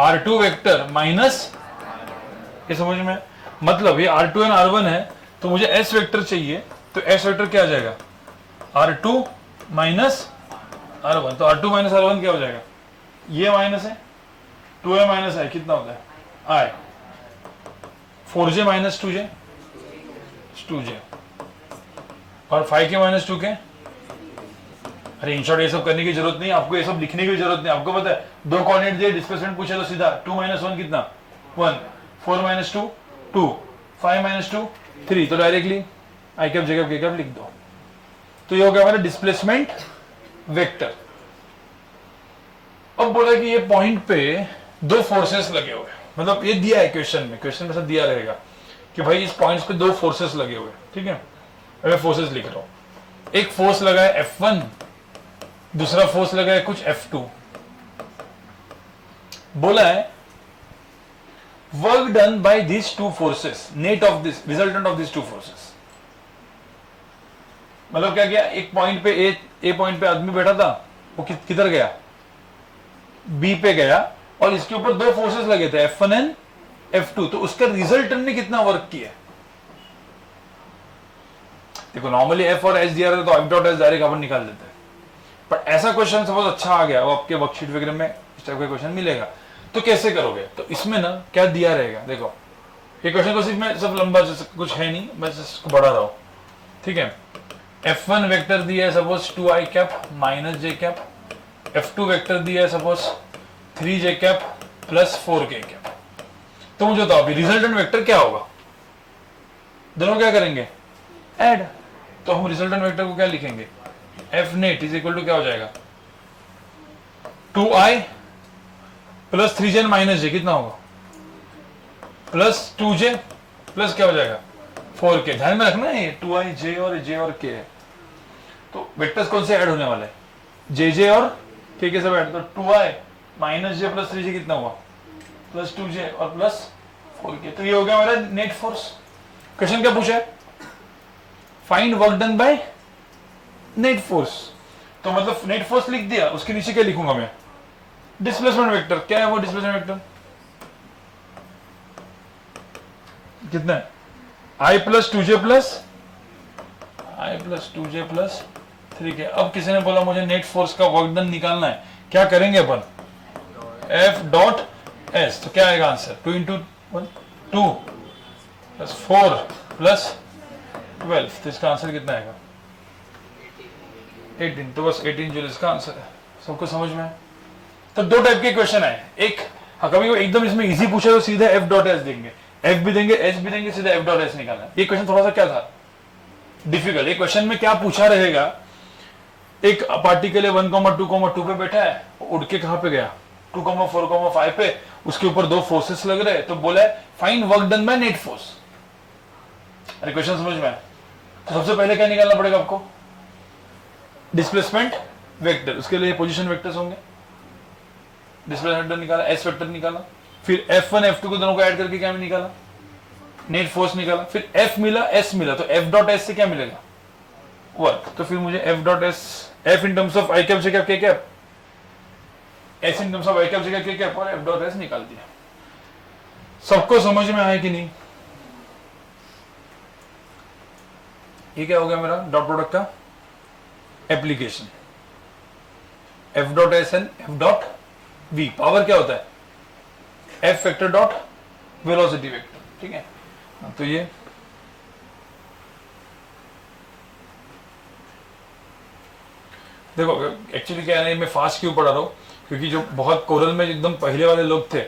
R2 वेक्टर माइनस, ये समझ में, मतलब ये R2 एंड R1 है, तो मुझे S वेक्टर चाहिए, तो S वेक्टर क्या आ जाएगा R2 माइनस R1, तो R2 माइनस R1 क्या हो जाएगा, ये माइनस है 2a माइनस है, कितना होता है I, 4j minus 2j 2j और 5k माइनस 2k। अरे इन शॉर्ट ये सब करने की जरूरत नहीं, आपको ये सब लिखने की जरूरत नहीं। आपको पता है दो कोऑर्डिनेट दिए, डिस्प्लेसमेंट पूछे तो सीधा 2 माइनस 1 कितना 1, 4 माइनस 2 2, 5 माइनस 2 3, तो directly I cap J cap के कैप लिख दो। तो ये हो गया हमारा डिस्प्लेसमेंट वेक्टर। अब बोला कि ये पॉइंट पे दो फोर्सेस लगे हुए, मतलब ये दिया है क्वेश्चन में सब दिया रहेगा कि भाई इस पॉइंट्स पे दो फोर्सेस लगे हुए, ठीक है। मैं फोर्सेस लिख रहा हूं, एक फोर्स लगा है F1, दूसरा फोर्स लगा है कुछ F2। बोला है work done by this two forces, net of this resultant of this two forces. मतलब क्या किया, एक पॉइंट पे ए पॉइंट पे आदमी बैठा था, वो किधर गया, बी पे गया, और इसके ऊपर दो फोर्सेस लगे थे F1 एंड F2, तो उसका रिजल्टेंट ने कितना वर्क किया। देखो नॉर्मली F और S दिया रहता तो F डॉट S डायरेक्ट अपन निकाल देते हैं, पर ऐसा क्वेश्चन सपोज अच्छा आ गया, वो आपके वर्कशीट वगैरह में इस टाइप का क्वेश्चन मिलेगा, तो कैसे करोगे। तो इसमें ना क्या दिया रहेगा, देखो ये क्वेश्चन को सिर्फ मैं सब लंबा कुछ है नहीं, मैं इसको बढ़ा रहा हूं, ठीक है। F1 वेक्टर दिया है suppose 2i cap minus j cap, F2 vector दिया है suppose 3j cap plus 4k cap. तो मुझे बताओ अभी रिजल्टेंट वेक्टर क्या होगा, दोनों क्या करेंगे ऐड। तो हम रिजल्टेंट वेक्टर को क्या लिखेंगे, F net is equal to क्या हो जाएगा 2i plus 3j minus j, कितना होगा प्लस 2j प्लस क्या हो जाएगा 4k। ध्यान में रखना है 2i j और k है, तो वेक्टर्स कौन से ऐड होने वाले हैं, jj और k के सब ऐड। तो 2i minus j plus 3j कितना हुआ प्लस 2j और प्लस 4k। तो ये हो गया हमारा नेट फोर्स। क्वेश्चन क्या पूछा है, find work done by net force. तो मतलब नेट फोर्स लिख दिया, उसके नीचे क्या लिखूंगा मैं, डिस्प्लेसमेंट वेक्टर। क्या है वो डिस्प्लेसमेंट वेक्टर, कितना है i plus 2j plus 3k। अब किसी ने बोला मुझे नेट फोर्स का वर्क डन निकालना है, क्या करेंगे अपन, F डॉट S। तो क्या आएगा आंसर 2 इंटू 2 प्लस 4 प्लस 12, तो इसका आंसर कितना आएगा 18। तो बस 18 जूल इसका आंसर है। सबको समझ में है। तो दो टाइप के क्वेश्चन है, एक कभी एकदम इसमें इजी पूछे तो सीधे F डॉट S देंगे, F भी देंगे S भी देंगे, सीधे F डॉट S निकालना। ये क्वेश्चन थोड़ा सा क्या था डिफिकल्ट। ये क्वेश्चन में क्या पूछा रहेगा, एक पार्टिकल 1,2,2 पे बैठा है, उड़ के कहां पे गया 2,4,5 पे, उसके ऊपर दो फोर्सेस लग रहे हैं, तो बोला है find work done by net force. अरे क्वेश्चन समझ में आया। तो सबसे पहले क्या निकालना पड़ेगा आपको, डिस्प्लेसमेंट वेक्टर। उसके लिए पोजीशन वेक्टर्स होंगे, डिस्प्लेसमेंट वेक्टर निकाला, एस वेक्टर निकाला, फिर F1 F2 को दोनों को ऐड करके क्या निकाला, नेट फोर्स निकाला, फिर F मिला S मिला, तो F डॉट S से क्या मिलेगा वर्क। तो फिर मुझे F dot S, F in terms of I cap से क्या K cap, S in terms of I cap से क्या K कैप, और F डॉट S निकाल दिया। सबको समझ में आया कि नहीं। ये क्या हो गया मेरा डॉट प्रोडक्ट का application, F dot S and F dot V। Power क्या होता है F vector dot velocity vector, ठीक है। तो ये देखो एक्चुअली क्या है, मैं फास्ट क्यों पढ़ा रहा हूं, क्योंकि जो बहुत कोरल में एकदम पहले वाले लोग थे,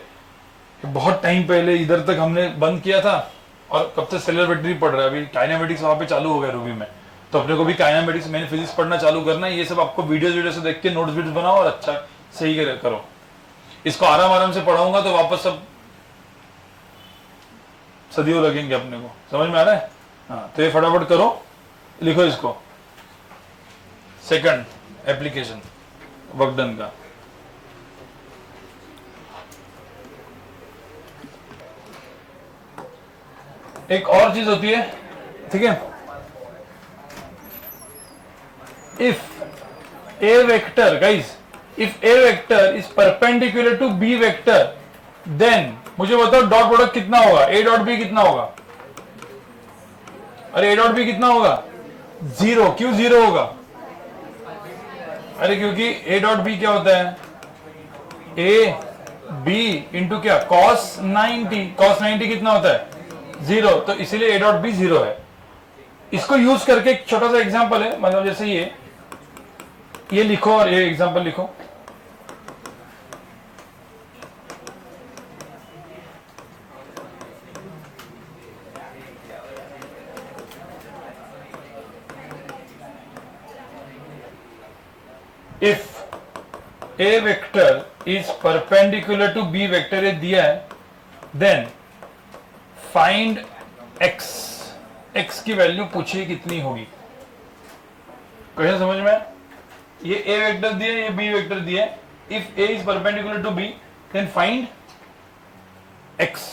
बहुत टाइम पहले इधर तक हमने बंद किया था, और कब तक सेलुलर बैटरी पढ़ रहा है, अभी काइनेमेटिक्स वहां पे चालू हो गया रूबी में, तो अपने को भी काइनेमेटिक्स मैंने फिजिक्स पढ़ना चालू करना है। ये सब आपको वीडियो से देख के नोट्स वीडियोस बनाओ और अच्छा सही करो। इसको आराम से पढ़ाऊंगा तो वापस सब सदियों लगेंगे अपने को, समझ में आ रहा है। हाँ तो ये फटाफट करो, लिखो इसको, सेकंड एप्लीकेशन वर्क डन का। एक और चीज होती है, ठीक है, if A vector guys, if A vector is perpendicular to B vector, then मुझे बताओ डॉट प्रोडक्ट कितना होगा, ए डॉट बी कितना होगा। अरे ए डॉट बी कितना होगा 0। क्यों 0 होगा, अरे क्योंकि ए डॉट बी क्या होता है, ए बी इंटू क्या cos 90। cos 90 कितना होता है 0, तो इसीलिए ए डॉट बी 0 है। इसको यूज करके एक छोटा सा एग्जांपल है, मतलब जैसे ये लिखो और ये एग्जांपल लिखो। If A vector is perpendicular to B vector, ये दिया है, देन फाइंड एक्स, एक्स की वैल्यू पूछिए कितनी होगी। क्वेश्चन समझ में? ये ए वेक्टर दिया, ये बी वेक्टर दिया है। If A is perpendicular to B then find X.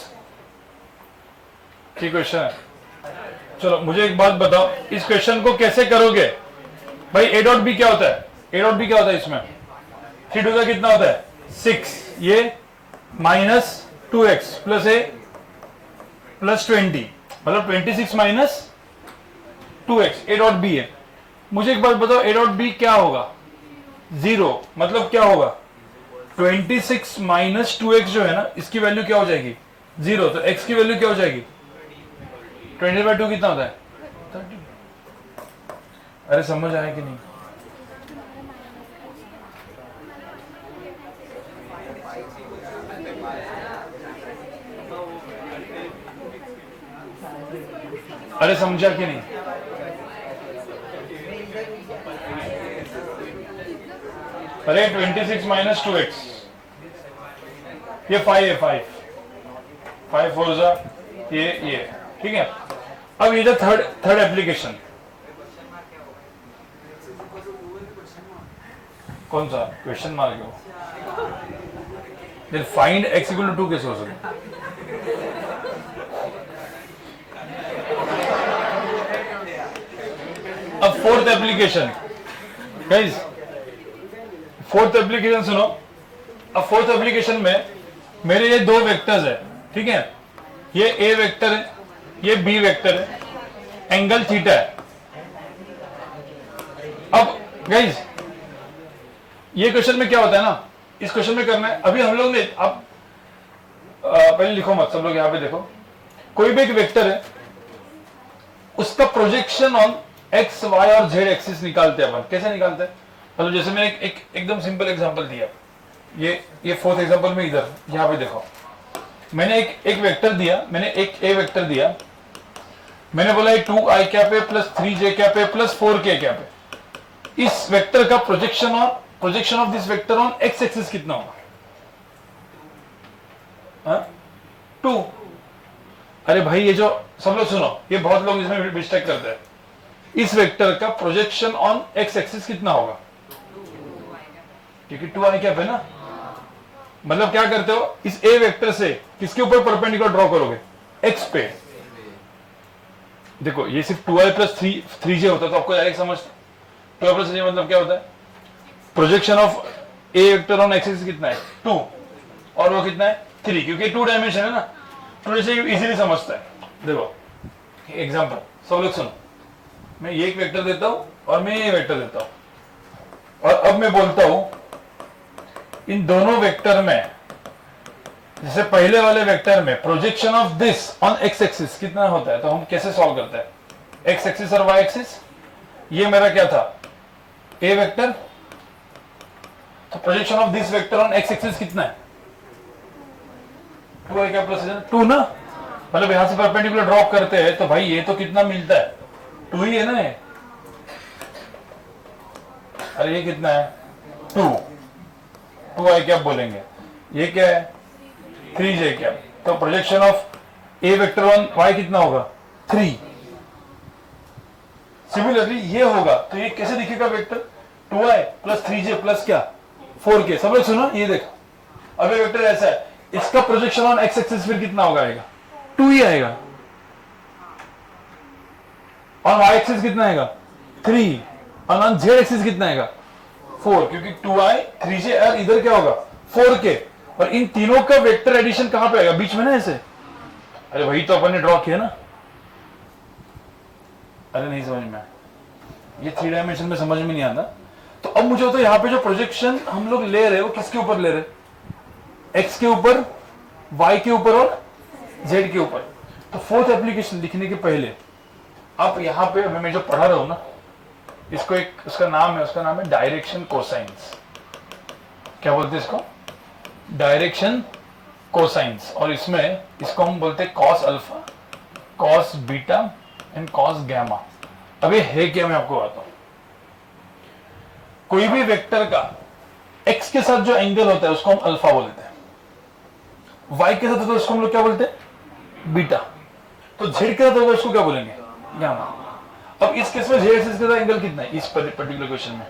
ठीक क्वेश्चन है। चलो मुझे एक बात बताओ, इस क्वेश्चन को कैसे करोगे भाई? ए डॉट बी क्या होता है? ए डॉट बी क्या होता है इसमें? 3 2 कितना होता है? 6। ये माइनस 2x प्लस ए प्लस 20, मतलब 26 माइनस 2x ए डॉट बी है। मुझे एक बात बताओ, ए डॉट बी क्या होगा? 0, मतलब क्या होगा? 26 माइनस 2x जो है ना, इसकी वैल्यू क्या हो जाएगी? 0, तो x की वैल्यू क्या हो जाएगी? 20/2 कितना होता है? 30। अरे समझ आया कि नहीं? अरे समझा कि नहीं? अरे 26 माइनस 2x, ये 5 है, 5 4 जा ये, ठीक है। अब ये जो थर्ड एप्लीकेशन, कौन सा क्वेश्चन मार्क है वो? Then find x equal to 2 कैसे हो सकता है? अब fourth application guys, fourth application सुनो। अब फोर्थ एप्लीकेशन में मेरे ये दो वेक्टर्स है, ठीक है। ये ए वेक्टर है, ये बी वेक्टर है, एंगल थीटा है। अब गाइस ये क्वेश्चन में क्या होता है ना, इस क्वेश्चन में करना है अभी हम लोग ने, अब पहले लिखो मत, सब लोग यहां पे देखो। कोई भी एक वेक्टर है, उसका प्रोजेक्शन ऑन एक्स वाई और जेड एक्सिस निकालते हैं अपन। कैसे निकालते हैं? मतलब जैसे मैंने एकदम सिंपल एग्जांपल दिया, ये फोर्थ एग्जांपल में इधर यहां पे देखो, मैंने एक वेक्टर दिया, मैंने एक ए वेक्टर दिया, मैंने बोला 2i कैप है प्लस 3j कैप है प्लस 4k कैप है। इस वेक्टर का projection of this vector on x axis कितना होगा? 2। अरे भाई ये जो सब लोग सुनो, ये बहुत लोग इसमें मिस्टेक करते हैं। इस वेक्टर का प्रोजेक्शन ऑन एक्स एक्सिस कितना होगा? क्योंकि 2i कैप है ना, मतलब क्या करते हो, इस ए वेक्टर से किसके ऊपर परपेंडिकुलर ड्रॉ करोगे? एक्स पे। देखो ये सिर्फ 2i प्लस 3j होता तो आपको डायरेक्ट समझ, 2i प्लस 3j मतलब क्या होता है? Projection of A vector on x axis कितना है? 2, और वो कितना है? 3, क्योंकि 2 डायमेंशन है ना, तो इसे इजीली समझता है। देखो एग्जांपल, सब लोग सुनो, मैं ये एक वेक्टर देता हूं और मैं ये वेक्टर देता हूं, और अब मैं बोलता हूं इन दोनों वेक्टर में, जैसे पहले वाले वेक्टर में projection of this on x axis कितना होता है, तो हम कैसे सॉल्व करते हैं? एक्स एक्सिस और वाई एक्सिस, ये मेरा क्या था? ए वेक्टर, तो projection of this vector on x axis कितना है? 2i क्या प्लस 2 ना, मतलब यहां से परपेंडिकुलर ड्रॉप करते हैं तो भाई ये तो कितना मिलता है? 2 ही है ना ये। अरे ये कितना है? 2i क्या बोलेंगे? ये क्या है? 3j क्या? तो projection of A vector on y कितना होगा? 3। सिमिलरली ये होगा, तो ये कैसे दिखेगा vector? 2i plus 3j plus क्या? 4k। सब लोग सुनो, ये देखो, अब ये वेक्टर ऐसा है, इसका प्रोजेक्शन ऑन एक्स एक्सिस फिर कितना होगा? आएगा 2 ही आएगा, और y एक्सिस कितना आएगा? 3, और ऑन z एक्सिस कितना आएगा? 4, क्योंकि 2i 3j और इधर क्या होगा? 4k, और इन तीनों का वेक्टर एडिशन कहां पे आएगा? बीच में ना ऐसे। अरे वही तो अपन ने ड्रॉ किया ना। अरे नहीं समझ में, ये 3 डायमेंशन में समझ में नहीं आता। तो अब मुझे तो यहाँ पे जो प्रोजेक्शन हम लोग ले रहे हैं वो किसके ऊपर ले रहे हैं? एक्स के ऊपर, वाई के ऊपर और जेड के ऊपर। तो फोर्थ एप्लीकेशन लिखने के पहले आप यहाँ पे मैं जो पढ़ा रहा हूँ ना, इसको एक उसका नाम है डायरेक्शन कोसाइंस। क्या बोलते हैं इसको? Direction cosines. और इसमें इसको हम बोलते हैं cos alpha, cos beta and cos gamma. अब ये है क्या, मैं आपको बताता हूं। कोई भी वेक्टर का x के साथ जो एंगल होता है उसको हम अल्फा बोलते हैं, y के साथ होता है उसको हम लोग क्या बोलते हैं? बीटा। तो z के साथ होगा उसको क्या बोलेंगे? गैमा। अब इस केस में z एक्सिस के साथ एंगल कितना है इस पर्टिकुलर क्वेश्चन में?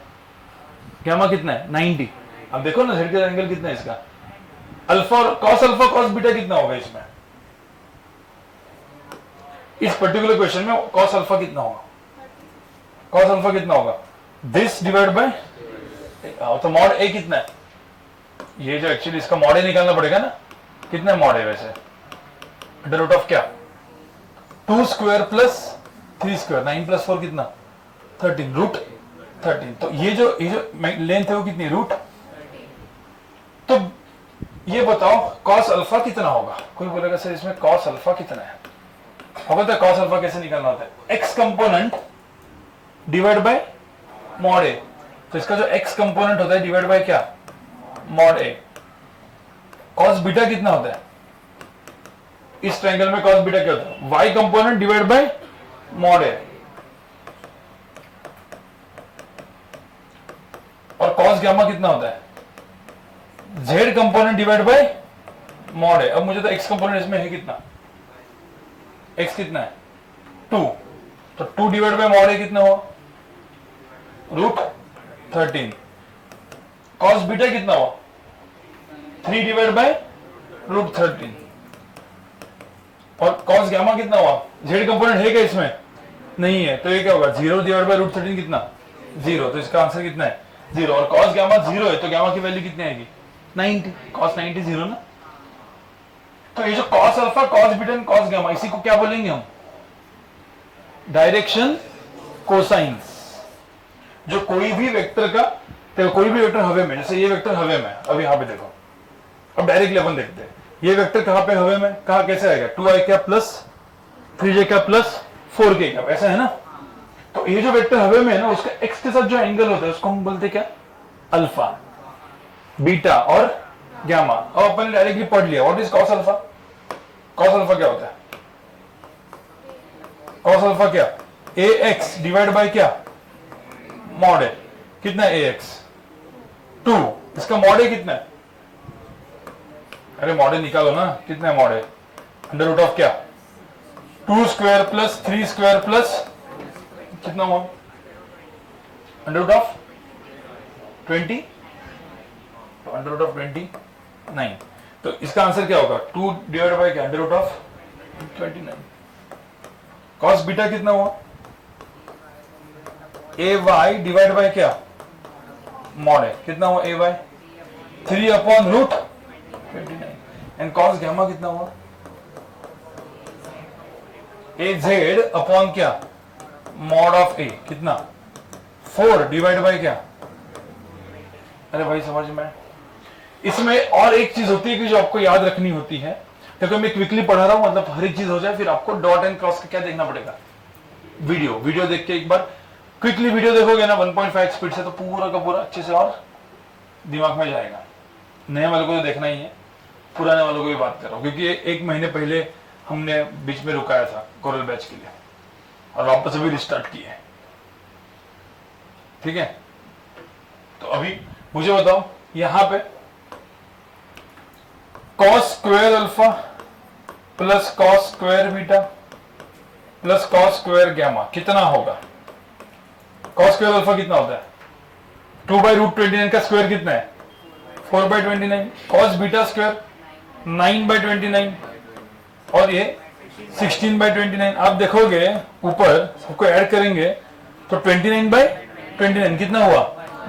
गैमा कितना है? 90। अब देखो ना z के साथ एंगल कितना है इसका? अल्फा कॉस बीटा कितना होगा इसमें? इस पर्टिकुलर क्वेश्चन में कॉस अल्फा कितना होगा? कॉस अल्फा कितना होगा? दिस डिवाइड बाय, तो मॉड ए कितना है? ये जो एक्चुअली इसका मॉड ए निकालना पड़ेगा ना, कितना है मॉड ए वैसे? अंडर रूट ऑफ क्या? 2 स्क्वायर प्लस 3 स्क्वायर, 9 प्लस 4 कितना? 13, रूट 13। तो ये जो लेंथ है वो कितनी? रूट। तो ये बताओ कॉस अल्फा कितना होगा? कोई बोलेगा सर इसमें कॉस अल्फा कितना है? आपको पता है कॉस अल्फा कैसे निकालना होता है? X component divide by mod A. तो इसका जो एक्स कंपोनेंट होता है डिवाइड बाय क्या? Mod A. कॉस बीटा कितना होता है इस ट्रायंगल में? कॉस बीटा क्या होता है? Y component divide by mod A. और कॉस गैमा कितना होता है? Z component divide by mod A. अब मुझे तो एक्स कंपोनेंट इसमें है कितना? एक्स कितना है? 2। तो 2 डिवाइड बाय मॉड ए कितना हुआ? रूट 13। कॉस बीटा कितना हुआ? 3 डिवाइड बाय रूट 13। और कॉस गैमा कितना हुआ? जेड कंपोनेंट है क्या इसमें? नहीं है, तो ये क्या होगा? 0 डिवाइड बाय रूट 13 कितना? 0। तो इसका आंसर कितना है? 0। और कॉस गैमा 0 है तो गैमा की वैल्यू कितनी आएगी? 90। कॉस 90 0 ना। तो ये जो cos alpha, cos beta and cos gamma, इसी को क्या बोलेंगे हम? Direction cosines. जो कोई भी वेक्टर का, तो कोई भी वेक्टर हवे में, जैसे ये वेक्टर हवे में, अब यहां पे देखो, अब डायरेक्टली अपन देखते हैं ये वेक्टर कहां पे हवे में, कहां कैसे आएगा? 2i cap plus 3j cap plus 4k cap, ऐसा है ना। तो ये जो वेक्टर हवे में है ना, उसका x के साथ जो एंगल होता है उसको हम बोलते क्या? अल्फा, बीटा और गैमा। अब अपन ने डायरेक्टली पढ़ लिया what is cos alpha. Cos alpha क्या होता है? कॉस अल्फा क्या? ax डिवाइड बाय क्या? Mod A. कितना है ax? 2। इसका मॉड ए कितना है? अरे मॉड ए निकालो ना, कितना है mod A? Under root of क्या? 2 स्क्वायर प्लस 3 स्क्वायर प्लस कितना हुआ? Under root of 20। तो अंडर रूट ऑफ 29। तो इसका आंसर क्या होगा? 2 डिवाइड बाय क्या? Under root of 29। Cos beta कितना हुआ? ए वाई डिवाइड बाय क्या? Mod A. कितना हुआ? A Y 3 upon root 29। And cos gamma कितना हुआ? ए जेड अपॉन क्या? Mod of A. कितना? 4 डिवाइड बाय क्या? अरे भाई समझ में। इसमें और एक चीज होती है कि जो आपको याद रखनी होती है, क्योंकि मैं क्विकली पढ़ा रहा हूं, मतलब हर एक चीज हो जाए, फिर आपको डॉट एंड क्रॉस का क्या देखना पड़ेगा? वीडियो देख के एक बार क्विकली वीडियो देखोगे ना 1.5 स्पीड से, तो पूरा का पूरा अच्छे से और दिमाग में जाएगा। नए वालों को तो देखना ही है, पुराने वालों को भी बात कर रहा हूं, क्योंकि 1 महीने पहले हमने बीच में रुकाया था कोरल बैच के लिए और वापस अभी रिस्टार्ट किए हैं। ठीक है, तो अभी मुझे बताओ यहां पे cos square alpha plus cos square beta plus cos square gamma कितना होगा? कॉस स्क्वायर अल्फा कितना होता है? 2 बाई रूट 29 का स्क्वायर कितना है? 4 by 29। Cos beta square 9 by 29 और ये 16 बाई 29। आप देखोगे ऊपर सबको ऐड करेंगे तो 29 बाई 29 कितना हुआ?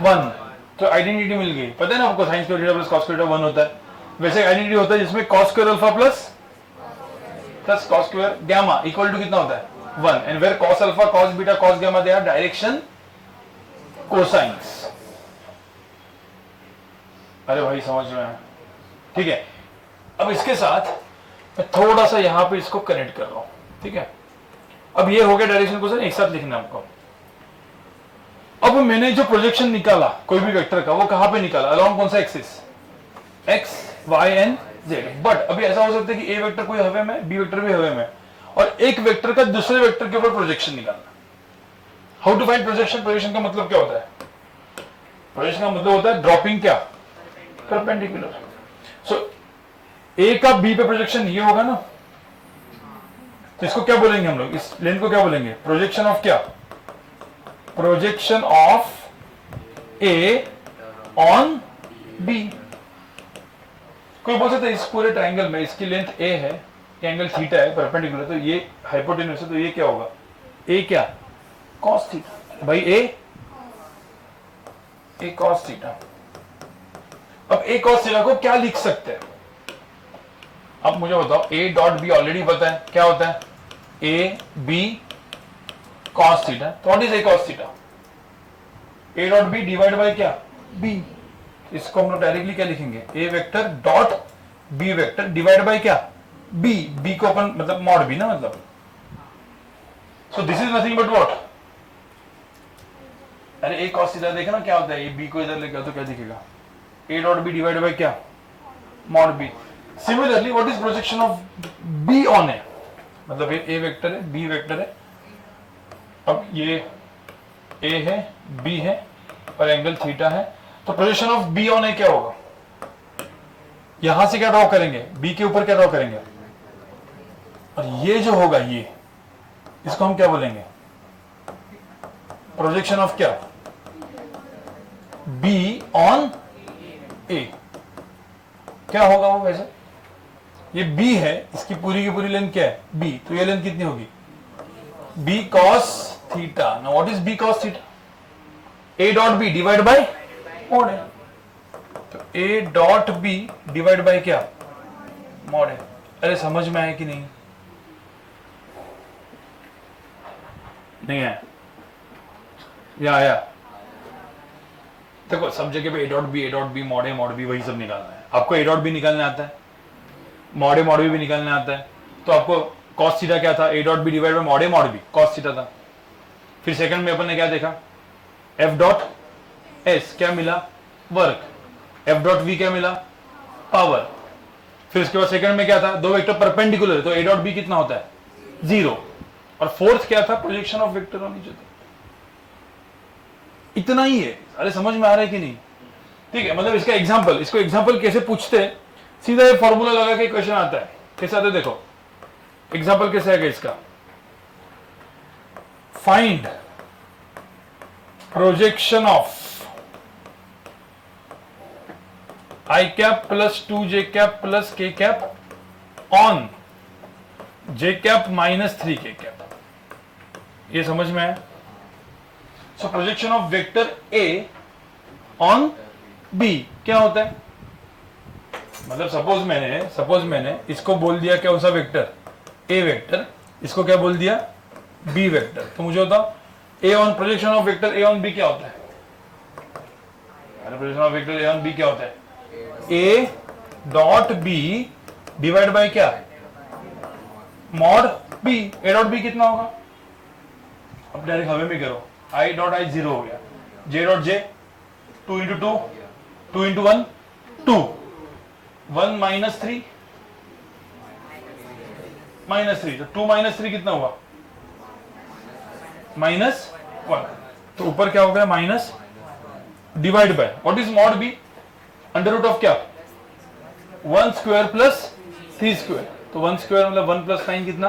1। तो आइडेंटिटी मिल गई। पता है ना आपको, sine square theta plus cos square theta 1 होता है। वैसे आइडेंटिटी होता है जिसमें cos square alpha plus cos square gamma equal to कितना होता है? 1। And where cos alpha, cos beta, cos gamma they are direction cosines. अरे भाई समझ में है? ठीक है, अब इसके साथ मैं थोड़ा सा यहां पे इसको कनेक्ट कर रहा हूं, ठीक है। अब ये हो गया डायरेक्शन को सर एक साथ लिखना हमको। अब मैंने जो प्रोजेक्शन निकाला कोई भी वेक्टर का, वो कहां पे निकाला, अलोंग कौन सा axis, X Y and Z. But अभी ऐसा हो सकता है कि ए वेक्टर कोई हवे में, बी वेक्टर भी हवे में, और एक वेक्टर का दूसरे वेक्टर के ऊपर प्रोजेक्शन निकालना। How to find projection? Projection का मतलब क्या होता है? प्रोजेक्शन का मतलब होता है ड्रॉपिंग क्या, परपेंडिकुलर। सो ए का बी पे प्रोजेक्शन ये होगा ना, तो इसको क्या बोलेंगे हम लोग, इस लेंथ को क्या बोलेंगे, प्रोजेक्शन ऑफ क्या, projection of A on B. कोई बोल सकता है इस पूरे ट्रायंगल में इसकी लेंथ ए है, ये एंगल थीटा है, परपेंडिकुलर, तो ये हाइपोटेन्यूज है, तो ये क्या होगा, ए क्या, कॉस थीटा। भाई ए कॉस थीटा। अब ए कॉस थीटा को क्या लिख सकते हैं? अब मुझे बताओ, ए डॉट बी ऑलरेडी पता है क्या होता है, ए बी कॉस थीटा। तो what is A cos theta? A dot B divide by क्या, बी। इसको हम लोग डायरेक्टली क्या लिखेंगे, A vector dot B vector divide by क्या, बी। बी को अपन मतलब मॉड बी ना, मतलब so this is nothing but what, अरे ए कॉस थीटा देखा ना क्या होता है, ये बी को इधर लेके आओ तो क्या दिखेगा, A dot B divide by क्या, mod B. Similarly what is projection of B on A, मतलब ये ए वेक्टर है, बी वेक्टर है, अब ये ए है, बी है और एंगल थीटा है, तो प्रोजेक्शन ऑफ बी ऑन ए क्या होगा, यहां से क्या ड्रॉ करेंगे, बी के ऊपर क्या ड्रॉ करेंगे, और ये जो होगा ये, इसको हम क्या बोलेंगे, प्रोजेक्शन ऑफ क्या, बी ऑन ए। क्या होगा वो वैसे, ये बी है, इसकी पूरी की पूरी लेंथ क्या है, बी, तो ये लेंथ कितनी होगी, B cos theta. Now what is B cos theta, A dot B divide by mod A. तो A dot B divide by क्या, मॉड ए। अरे समझ में आया कि नहीं, नहीं है, या आया? देखो सब जगह पे ए डॉट बी, मॉड ए, वही सब निकालना है। आपको ए डॉट बी निकालने आता है, मॉड ए भी निकालने आता है, तो आपको कॉस थीटा क्या था, A dot B divide by mod A, cos theta था। फिर सेकंड में अपन ने क्या देखा, एफ डॉट एस क्या मिला, वर्क, एफ डॉट वी क्या मिला, पावर। फिर उसके बाद सेकंड में क्या था, दो वेक्टर परपेंडिकुलर है, तो ए डॉट बी कितना होता है, 0। और फोर्थ क्या था, projection of vector on each other. इतना ही है। अरे समझ में आ रहा है कि नहीं, ठीक है। मतलब इसका एग्जांपल, इसको एग्जांपल कैसे पूछते हैं, सीधा ये फॉर्मूला लगा के क्वेश्चन आता है। कैसे आता है देखो, एग्जांपल कैसे आएगा इसका, find projection of I cap plus 2 J cap plus K cap on J cap minus 3 K cap. ये समझ में है? So projection of vector A on B क्या होता है, मतलब सपोज मैंने इसको बोल दिया क्या, उसा वेक्टर ए वेक्टर, इसको क्या बोल दिया, बी वेक्टर। तो मुझे बताओ A on, projection of vector A on B क्या होता है, projection of vector A on B क्या होता है, A dot B divide by क्या, mod B. A dot B कितना होगा, अब डायरेक्ट हमें भी करो, आई डॉट आई 0 हो गया, J dot J 2 into 2, 2 into 1 2, 1 minus 3 तो 2 माइनस 3 कितना हुआ, -1। तो ऊपर क्या हो गया, minus divide by what is mod B, under root of क्या, 1 स्क्वायर प्लस 3 स्क्वायर। तो 1 स्क्वायर मतलब 1 प्लस 9 कितना,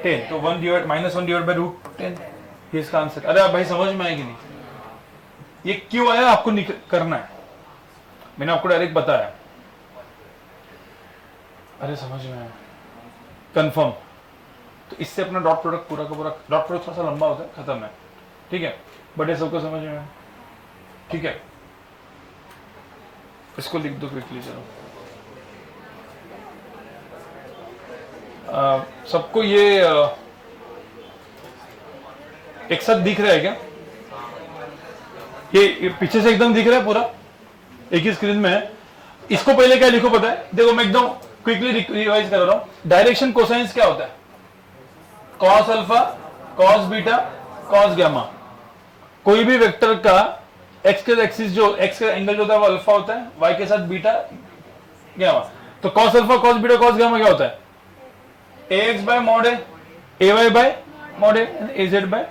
10। तो 1 डिवाइड -1 डिवाइड बाय √10, ये इसका आंसर। अरे आप भाई समझ में आएगी नहीं, ये क्यों आया आपको करना है, मैंने आपको डायरेक्ट बताया। अरे समझ में आया, कंफर्म। तो इससे अपना डॉट प्रोडक्ट पूरा का पूरा, डॉट प्रोडक्ट थोड़ा सा लंबा होता है, खत्म है, ठीक है। बट ये सबको समझ में आया, ठीक है। इसको लिख दो क्विकली, चलो। सबको ये एक साथ दिख रहा है क्या, ये पीछे से एकदम दिख रहा है पूरा, एक ही स्क्रीन में है। इसको पहले क्या लिखो पता है, देखो मैं एकदम क्विकली रिवाइज कर रहा हूं। डायरेक्शन कोसाइंस क्या होता है? Cos alpha, cos beta, cos gamma. कोई भी वेक्टर का एक्स के एक्सिस जो एक्स का एंगल जो होता है वो अल्फा होता है, वाई के साथ बीटा गामा। तो cos alpha, cos beta, cos gamma क्या होता है? A X by mod A, A Y by mod A, A Z by.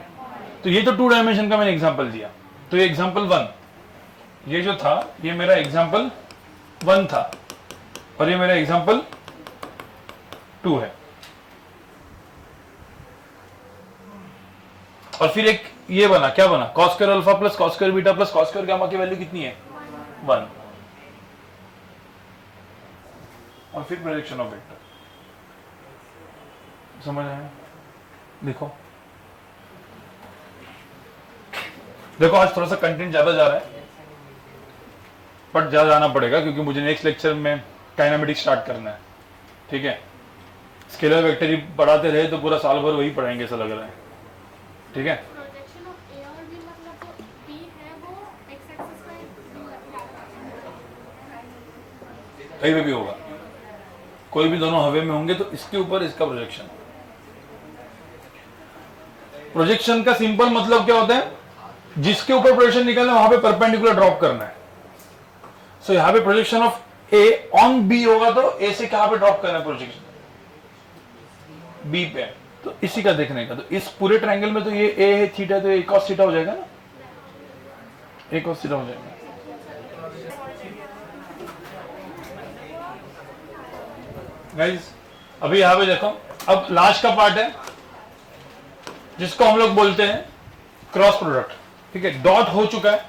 तो ये तो 2 डायमेंशन का मैंने एग्जांपल दिया। तो ये एग्जांपल 1, ये जो था ये मेरा एग्जांपल 1 था और ये मेरा एग्जांपल 2 है। और फिर एक ये बना, क्या बना? Cos square alpha plus cos square beta plus cos square gamma की वैल्यू कितनी है? 1। और फिर प्रोजेक्शन ऑफ वेक्टर। समझ आया? देखो देखो आज थोड़ा सा कंटेंट ज्यादा जा रहा है, बट ज्यादा जाना पड़ेगा क्योंकि मुझे नेक्स्ट लेक्चर में काइनेमेटिक्स स्टार्ट करना है। ठीक है, स्केलर वेक्टर ही पढ़ाते रहे तो पूरा साल भर वही पढ़ाएंगे ऐसा लग रहा है। ठीक है, प्रोजेक्शन ऑफ ए और बी मतलब जो बी है वो एक्स एक्सिस पे कहीं पे भी होगा, कोई भी दोनों हवे में होंगे तो इसके ऊपर इसका प्रोजेक्शन। प्रोजेक्शन का सिंपल मतलब क्या होता है? जिसके ऊपर प्रोजेक्शन निकलना है वहां पे परपेंडिकुलर ड्रॉप करना है। सो यहां पे projection of A on B होगा तो ए से कहां पे ड्रॉप करना है प्रोजेक्शन? बी पे। तो इसी का देखने का, तो इस पूरे ट्रायंगल में तो ये ए है थीटा, तो ए cos थीटा हो जाएगा ना, ए cos थीटा हो जाएगा। गाइस अभी यहां पे देखो, अब लास्ट का पार्ट है जिसको हम लोग बोलते हैं क्रॉस प्रोडक्ट। ठीक है, डॉट हो चुका है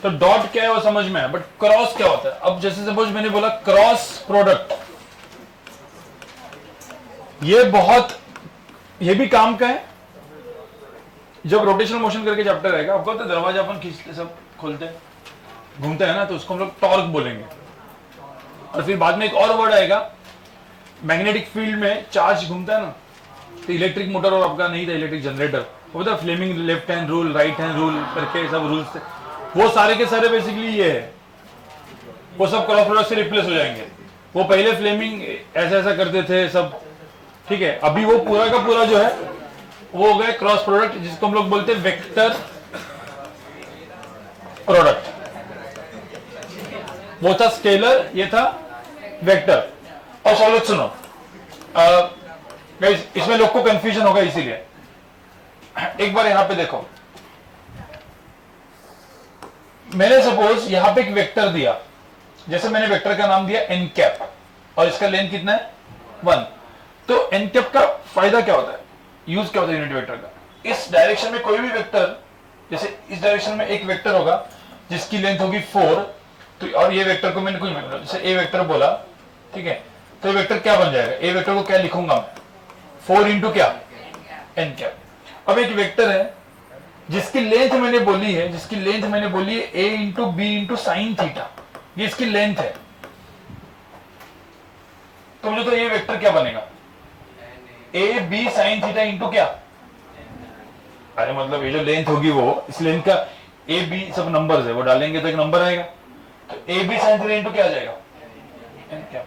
तो डॉट क्या है वो समझ में है, बट क्रॉस क्या होता है? अब जैसे सपोज मैंने बोला क्रॉस प्रोडक्ट, ये भी काम का है। जब रोटेशनल मोशन करके चैप्टर आएगा आपको तो दरवाजा अपन खींचते सब खोलते हैं, घूमते हैं ना, तो उसको हम लोग टॉर्क बोलेंगे। और फिर बाद में एक और वर्ड आएगा, मैग्नेटिक फील्ड में चार्ज घूमता है ना, तो इलेक्ट्रिक मोटर और आपका नहीं था इलेक्ट्रिक जनरेटर, वो था Fleming left hand rule, right hand rule करके सब रूल्स थे, वो सारे के सारे बेसिकली ये है, वो सब क्रॉस प्रोडक्ट से रिप्लेस हो जाएंगे। वो पहले फ्लेमिंग ऐसा ऐसा करते थे सब, ठीक है, अभी वो पूरा का पूरा जो है वो हो गया क्रॉस प्रोडक्ट, जिसको हम लोग बोलते हैं वेक्टर प्रोडक्ट। वो था स्केलर, ये था वेक्टर। और चलो सुनो, इसमें लोग को कंफ्यूजन होगा, इसीलिए एक बार यहां पे देखो, मैंने सपोज यहां पे एक वेक्टर दिया, जैसे मैंने वेक्टर का नाम दिया एन कैप और इसका लेंथ कितना है? 1। तो एन कैप का फायदा क्या होता है, यूज क्या होता है यूनिट वेक्टर का? इस डायरेक्शन में कोई भी वेक्टर, जैसे इस डायरेक्शन में एक वेक्टर होगा जिसकी लेंथ होगी 4, तो और ये वेक्टर को मैंने कुछ जैसे ए वेक्टर बोला, ठीक है, तो ये वेक्टर क्या बन जाएगा? ए वेक्टर को क्या लिखूंगा मैं? 4 इंटू क्या? N cap. अब एक वेक्टर है जिसकी लेंथ मैंने बोली है, A into B into sine theta, ये इसकी लेंथ है, तो मुझे तो ये वेक्टर क्या बनेगा? A B sine theta into क्या? अरे मतलब ये जो लेंथ होगी वो, इस लेंथ का ए बी सब नंबर्स है, वो डालेंगे तो एक नंबर आएगा, तो A B sine theta into क्या आ जाएगा? N cap.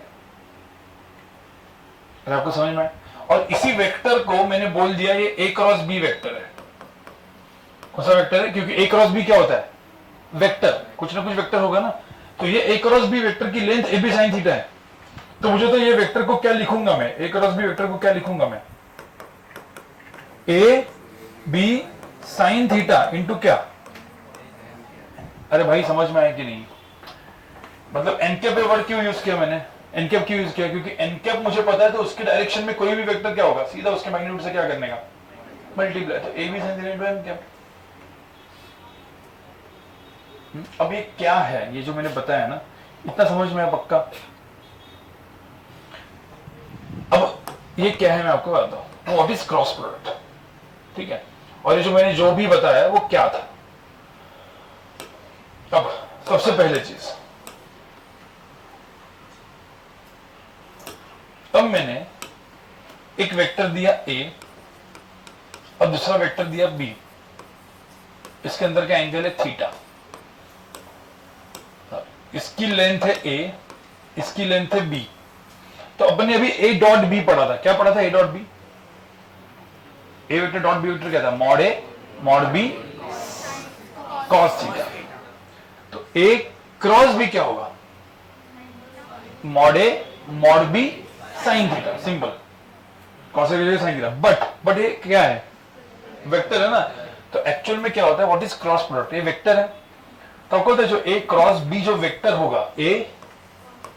अरे आपको समझ में आया? और इसी वेक्टर को मैंने बोल दिया ये ए क्रॉस बी वेक्टर है। कौन सा वेक्टर है? क्योंकि ए क्रॉस बी क्या होता है? वेक्टर, कुछ ना कुछ वेक्टर होगा ना, तो ये ए क्रॉस बी वेक्टर की length A B sine theta है, तो मुझे तो ये वेक्टर को क्या लिखूंगा मैं? ए क्रॉस बी वेक्टर को क्या लिखूंगा मैं? A B sine theta into क्या? अरे भाई समझ में आया कि नहीं? मतलब एनकैप वर्ड क्यों यूज किया मैंने? एनकैप क्यों यूज किया? क्योंकि एनकैप मुझे पता है तो उसके डायरेक्शन में कोई भी वेक्टर क्या होगा, सीधा उसके मैग्नीट्यूड से क्या करने का? मल्टीप्लाई। तो A B sine theta into N cap. अब ये क्या है, ये जो मैंने बताया ना, इतना समझ में आया पक्का? अब ये क्या है मैं आपको बताता हूं, व्हाट इज क्रॉस प्रोडक्ट, ठीक है, और ये जो मैंने जो भी बताया वो क्या था। अब सबसे पहले चीज, अब मैंने एक वेक्टर दिया ए और दूसरा वेक्टर दिया बी, इसके अंदर का एंगल है थीटा, इसकी लेंथ है ए, इसकी लेंथ है बी, तो अपन ने अभी ए डॉट बी पढ़ा था, क्या पढ़ा था? A dot B, A vector dot B vector क्या था? Mod A mod B cos theta. तो ए क्रॉस बी क्या होगा? Mod A mod B sine theta, simple, cos A की जगह साइन थीटा। बट ये क्या है? वेक्टर है ना। तो एक्चुअल में क्या होता है? What is cross product? ये वेक्टर है, तो आपको जो ए क्रॉस बी जो वेक्टर होगा, ए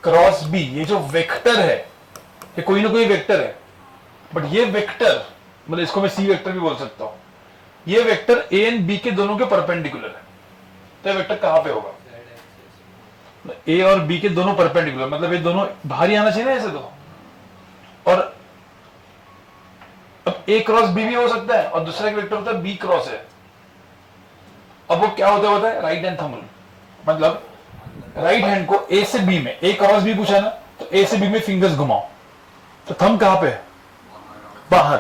क्रॉस बी, ये जो वेक्टर है, ये कोई ना कोई वेक्टर है, बट ये वेक्टर, मतलब इसको मैं सी वेक्टर भी बोल सकता हूं, ये वेक्टर ए एंड बी के दोनों के परपेंडिकुलर है। तो ये वेक्टर कहां पे होगा? ए और बी के दोनों परपेंडिकुलर, मतलब ये दोनों बाहर ही आना चाहिए ना ऐसे तो। और अब ए क्रॉस बी भी हो सकता है, और दूसरा एक वेक्टर होता है बी क्रॉस है। अब वो क्या होता है राइट हैंड थंब रूल, मतलब राइट हैंड को ए से बी में, ए क्रॉस बी पूछा ना, तो ए से बी में फिंगर्स घुमाओ, तो थंब कहां पे है? बाहर।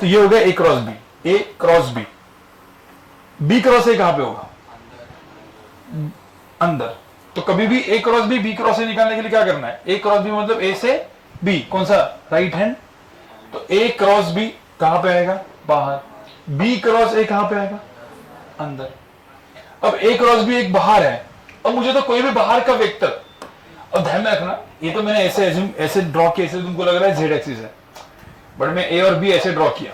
तो ये हो गया A cross B, A cross B. B cross A कहां पे होगा? अंदर। तो कभी भी A cross B cross A निकालने के लिए क्या करना है? ए क्रॉस बी मतलब ए से बी, कौन सा? Right hand. तो ए क्रॉस बी कहां पे आएगा? बाहर। बी क्रॉस ए कहां पे आएगा? अंदर। अब ए क्रॉस बी एक बाहर है, अब मुझे तो कोई भी बाहर का वेक्टर, अब ध्यान में रखना, ये तो मैंने ऐसे ड्रॉ किया, ऐसे तुमको लग रहा है जेड एक्सिस है, बट मैं ए और बी ऐसे ड्रॉ किया,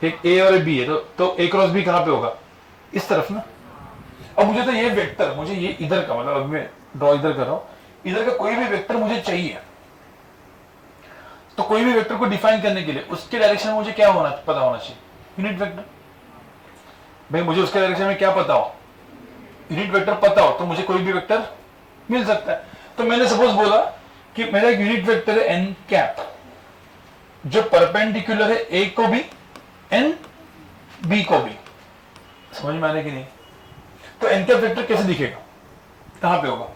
एक ए और बी है, तो ए क्रॉस बी कहां पे होगा? इस तरफ ना। अब मुझे तो ये वेक्टर, मुझे ये इधर का, मतलब अब मैं ड्रॉ इधर कर रहा हूं, इधर का कोई भी वेक्टर मुझे चाहिए। तो कोई भी वेक्टर को डिफाइन करने के लिए उसके डायरेक्शन में मुझे क्या पता होना चाहिए? Unit vector. भाई मुझे उसके डायरेक्शन में क्या पता हो? यूनिट वेक्टर पता हो, तो मुझे कोई भी वेक्टर मिल सकता है। तो मैंने सपोज बोला कि मेरा एक यूनिट वेक्टर है एन कैप, जो परपेंडिकुलर है ए को भी एन बी को भी। समझ में आ रहा है कि नहीं? तो एन कैप वेक्टर कैसे दिखेगा? कहां पे होगा?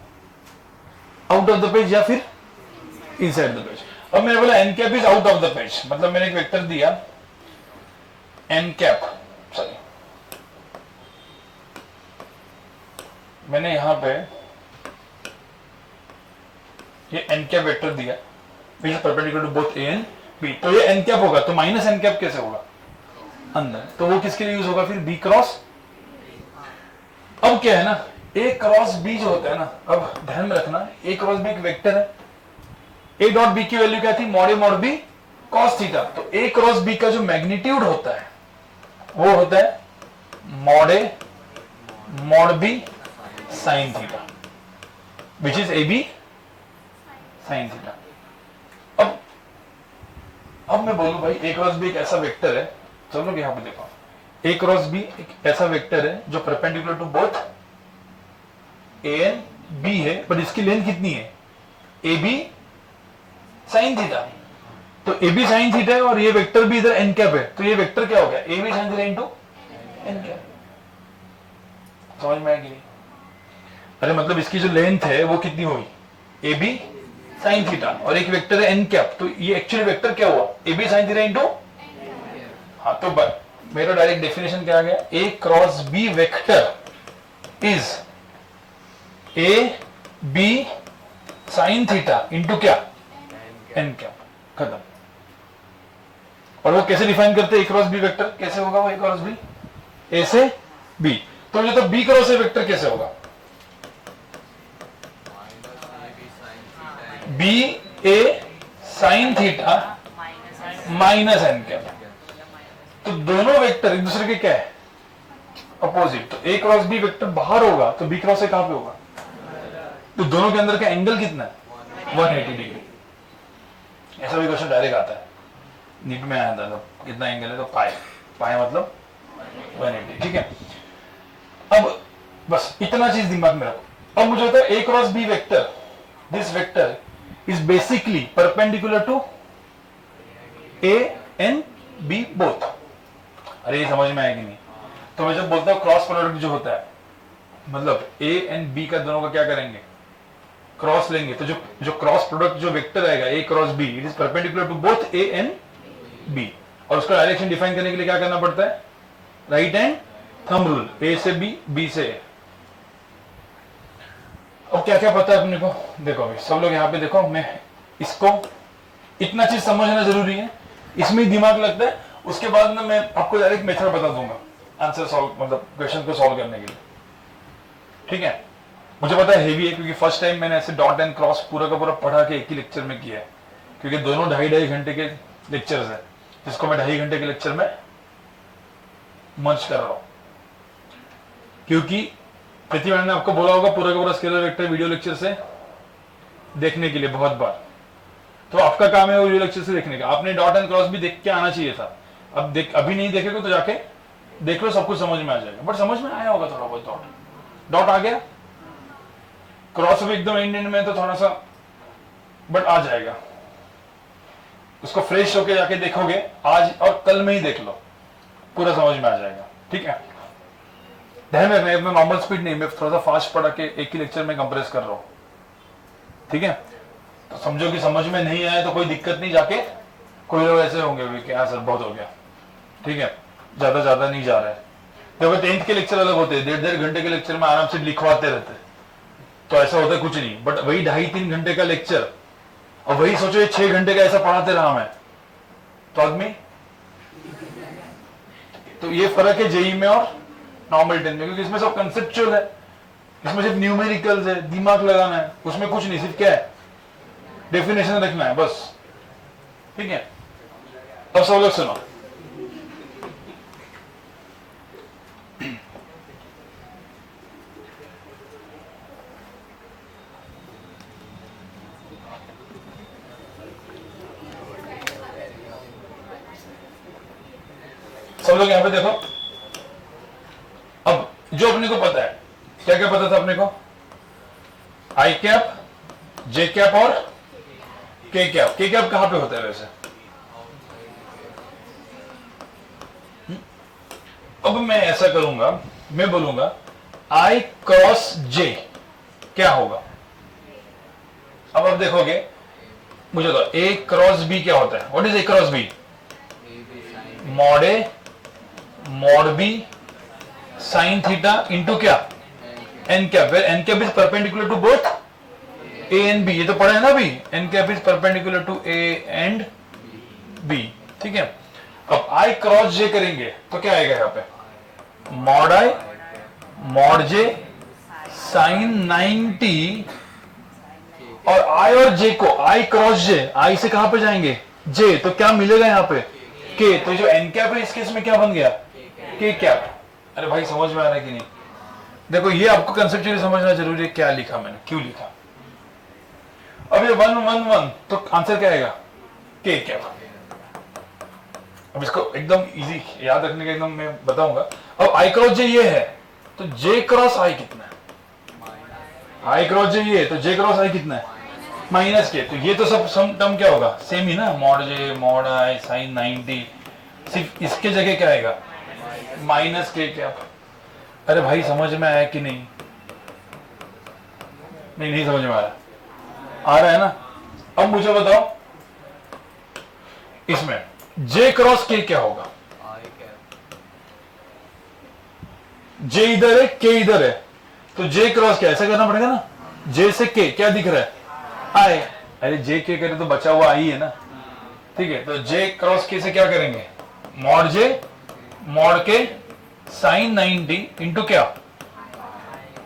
आउट ऑफ द पेज या फिर इनसाइड द पेज? अब मैंने बोला N cap is out of the page, मतलब मैंने एक वेक्टर दिया एन कैप, सॉरी मैंने यहां पे ये एन कैप वेक्टर दिया which is perpendicular to both A and B. तो ये एन कैप होगा, तो माइनस एन कैप कैसे होगा? अंदर। तो वो किसके लिए यूज होगा फिर? B cross. अब क्या है ना, ए क्रॉस बी जो होता है ना, अब ध्यान में रखना, ए क्रॉस बी एक वेक्टर है, ए डॉट बी की वैल्यू क्या थी? Mod A mod B cos theta. तो ए क्रॉस बी का जो मैग्नीट्यूड होता है वो होता है mod A mod B sine theta, which is A B sine theta. अब मैं बोलूं भाई ए क्रॉस बी एक ऐसा वेक्टर है, चलो यहां पे देखो, ए क्रॉस बी एक ऐसा वेक्टर है जो perpendicular to both A and B है, पर इसकी लेंथ कितनी है? A B sine theta. तो ए बी साइन थीटा है और ये वेक्टर भी इधर एन कैप है, तो ये वेक्टर क्या हो गया? A B sine theta into N cap. समझ में आया कि नहीं? अरे मतलब इसकी जो लेंथ है वो कितनी होगी? ए बी साइन थीटा, और एक वेक्टर है एन कैप, तो ये एक्चुअली वेक्टर क्या हुआ? A B sine theta into. हाँ, तो मेरा डायरेक्ट डेफिनेशन क्या आ गया? A cross B vector is A B sine theta into क्या? N cap. खत्म। और वो कैसे डिफाइन करते हैं ए क्रॉस बी वेक्टर? कैसे होगा वो ए क्रॉस बी? ए से बी। तो ये तो बी क्रॉस ए वेक्टर कैसे होगा? B A sine theta minus N cap. तो दोनों वेक्टर एक दूसरे के क्या है? अपोजिट। तो ए क्रॉस बी वेक्टर बाहर होगा, तो बी क्रॉस ए कहां पे होगा? तो दोनों के अंदर का एंगल कितना है? 180 डिग्री। ऐसा भी क्वेश्चन डायरेक्ट आता है, नीट में आया था, तो कितना एंगल है? तो पाई, पाई मतलब 180। ठीक है, अब बस इतना चीज दिमाग में रखो। अब मुझे होता है A cross B vector, this vector is basically perpendicular to A and B both. अरे ये समझ में आया कि नहीं? तो मैं जब बोलता हूं क्रॉस प्रोडक्ट जो होता है, मतलब ए एंड बी का दोनों का क्या करेंगे? क्रॉस लेंगे। तो जो क्रॉस प्रोडक्ट जो वेक्टर आएगा A cross B, it is perpendicular to both A and B. और उसका डायरेक्शन डिफाइन करने के लिए क्या करना पड़ता है? राइट हैंड थंब रूल, ए से बी, बी से ए। अब क्या क्या पता है अपने को? देखो अभी सब लोग यहाँ पे देखो, मैं इसको इतना चीज समझना जरूरी है, इसमें ही दिमाग लगता है। उसके बाद ना मैं आपको डायरेक्ट मेथड बता दूंगा आंसर सॉल्व, मतलब क्वेश्चन को सॉल्व करने के लिए, ठीक है। मुझे पता है हेवी है, क्योंकि फर्स्ट टाइम मैंने ऐसे डॉट एंड क्रॉस पूरा का पूरा पढ़ा के एक ही लेक्चर में किया है, क्योंकि दोनों 2.5 घंटे के लेक्चर्स है, जिसको मैं 2.5 घंटे के लेक्चर में मर्ज कर रहा हूं। क्योंकि पृथ्वी मैंने आपको बोला होगा पूरा का पूरा स्केलर वेक्टर वीडियो लेक्चर से देखने के लिए बहुत बार, तो आपका काम है वो वीडियो लेक्चर से देखने का। आपने डॉट एंड क्रॉस भी देख के आना चाहिए था, अब अभी नहीं देखेगा तो जाके देख लो, सब कुछ समझ में आ जाएगा। बट समझ में आया होगा थोड़ा बहुत, डॉट आ गया, क्रॉस भी एकदम एंड में तो थोड़ा सा बट आ जाएगा। उसको फ्रेश होके जाके देखोगे आज और कल में ही देख लो, पूरा समझ में आ जाएगा, ठीक है। ध्यान रखना, मैं नॉर्मल स्पीड नहीं, मैं थोड़ा सा फास्ट पढ़ा के एक ही लेक्चर में कंप्रेस कर रहा हूं, ठीक है। तो समझो कि समझ में नहीं आया तो कोई दिक्कत नहीं, जाके कोई लोग ऐसे होंगे भी कि हाँ सर बहुत हो गया, ठीक है, ज्यादा नहीं जा रहा है। देखो 10th के लेक्चर अलग होते हैं, 1.5 घंटे के लेक्चर में आराम से लिखवाते रहते हैं, तो ऐसा होता है कुछ नहीं। बट वही 2.5-3 घंटे का लेक्चर, और वही सोचो 6 घंटे का ऐसा पढ़ाते रहा मैं, तो आदमी, तो ये फर्क है जेई में और नॉर्मल 10 में, क्योंकि इसमें सब कंसेप्चुअल है, इसमें सिर्फ न्यूमेरिकल्स है, दिमाग लगाना है, उसमें कुछ नहीं, सिर्फ क्या है डेफिनेशन रखना है बस, ठीक है। अब सब लोग सुनो, सब लोग यहां पे देखो। अब जो अपने को पता है, क्या क्या पता था अपने को, आई कैप, जे कैप और के कैप। के कैप कहां पे होता है वैसे? अब मैं ऐसा करूंगा, मैं बोलूंगा आई क्रॉस जे क्या होगा। अब आप देखोगे, मुझे तो ए क्रॉस बी क्या होता है? What is A cross B? Mod A mod B sine theta into क्या? N cap, where N cap is perpendicular to both A and B. ये तो पढ़ा है ना अभी, N cap is perpendicular to A and B, ठीक है। अब आई क्रॉस जे करेंगे तो क्या आएगा यहाँ पे? Mod I mod J sine 90, और आई और जे को, आई क्रॉस जे, आई से कहां पे जाएंगे? जे, तो क्या मिलेगा यहाँ पे? के। तो जो एन कैप है इस केस में क्या बन गया? के कैप। अरे भाई समझ में आ रहा है कि नहीं? देखो ये आपको कंसेप्चुअली समझना जरूरी है, क्या लिखा मैंने, क्यों लिखा। अब ये 1 1 1 तो आंसर क्या आएगा? के कैप। अब इसको एकदम इजी याद रखने का एकदम मैं बताऊंगा। अब आई क्रॉस जे ये है, तो जे क्रॉस आई कितना है? आई क्रॉस जे ये, तो जे क्रॉस आई कितना है? माइनस के। तो ये तो सब सम टर्म क्या होगा? सेम ही ना, mod J mod I sine 90, सिर्फ इसके जगह क्या आएगा? माइनस के कैप। अरे भाई समझ में आया कि नहीं? नहीं समझ में आ रहा है ना? अब मुझे बताओ इसमें जे क्रॉस के क्या होगा? जे इधर है, के इधर है, तो जे क्रॉस क्या? ऐसा करना पड़ेगा ना, जे से के क्या दिख रहा है? आई। अरे जे के करे तो बचा हुआ आई है ना, ठीक है। तो जे क्रॉस के से क्या करेंगे? मॉड जे मॉड के साइन 90 इंटू क्या?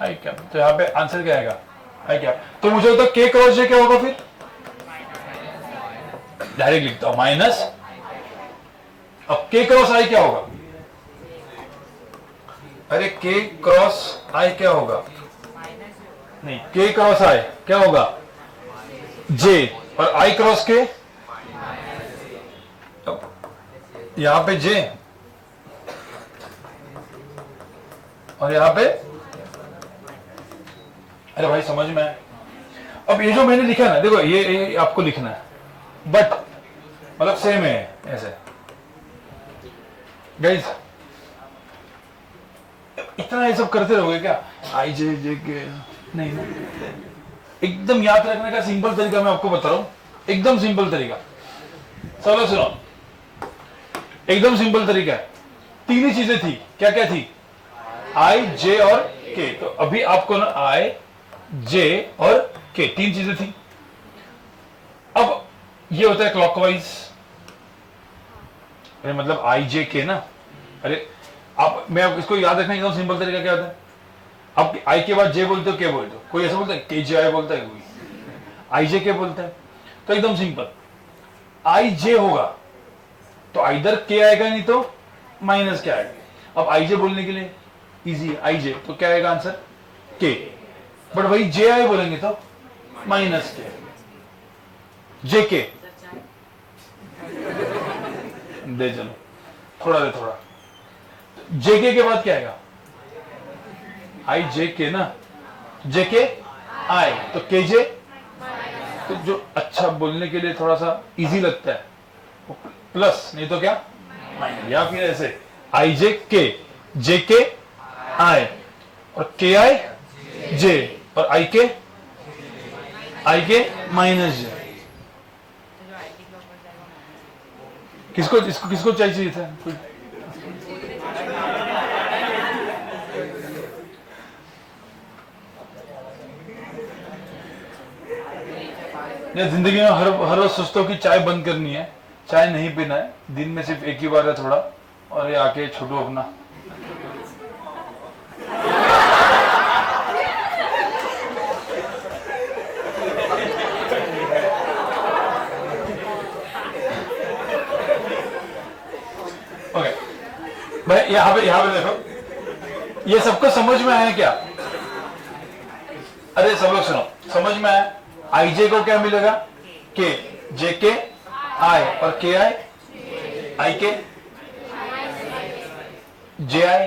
आई कैप। तो यहां पे आंसर क्या आएगा? आई कैप। तो मुझे तो के क्रॉस जे क्या होगा फिर? डायरेक्ट लिखता हूं माइनस, अब के क्रॉस आई क्या होगा? अरे के क्रॉस आई क्या होगा? नहीं, के क्रॉस आई क्या होगा? जे, और आई क्रॉस के यहां पे जे, और यहां पे, अरे भाई समझ में आए? अब ये जो मैंने लिखा ना, देखो ये आपको लिखना है, बट मतलब सेम है ऐसे गाइस। इतना ये सब करते रहोगे क्या? आई जे जे के नहीं ना, एकदम याद रखने का सिंपल तरीका मैं आपको बता रहा हूं, एकदम सिंपल तरीका। चलो सुनो, एकदम सिंपल तरीका है। तीन ही चीजें थी, क्या क्या थी? आई जे और के। तो अभी आपको ना आई जे और के तीन चीजें थी। अब ये होता है क्लॉकवाइज, अरे मतलब आई जे के ना, अरे आप मैं इसको याद रखना एकदम सिंपल तरीका क्या होता है, आप आई के बाद जे बोलते हो के बोलते हो, कोई ऐसा बोलता है के जे आई बोलता है, कोई आई जे के बोलता है, तो एकदम सिंपल आई जे होगा तो आइदर के आएगा नहीं तो माइनस के आएगा। अब आई जे बोलने के लिए इजी, आई जे तो क्या आएगा आंसर के, बट वही जे आई बोलेंगे तो माइनस के, जे के दे चलो थोड़ा दे थोड़ा, जे के बाद क्या आएगा आई जे के ना, जे के आई तो के जे, तो जो अच्छा बोलने के लिए थोड़ा सा इजी लगता है वो प्लस, नहीं तो क्या माइनस, या फिर ऐसे आई जे के आई और के आई जे और आई के माइनस जे। किसको इसको किसको चाहिए था कोई? या जिंदगी में हर रोज सोचता हूँ कि चाय बंद करनी है, चाय नहीं पीना है, दिन में सिर्फ एक ही बार है थोड़ा, और ये आके छोड़ो अपना। ओके भाई यहाँ पे देखो, ये सबको समझ में आया क्या? अरे सब लोग सुनो, समझ में आया? आई जे को क्या मिलेगा के, जे के आई और के आई के जे आई,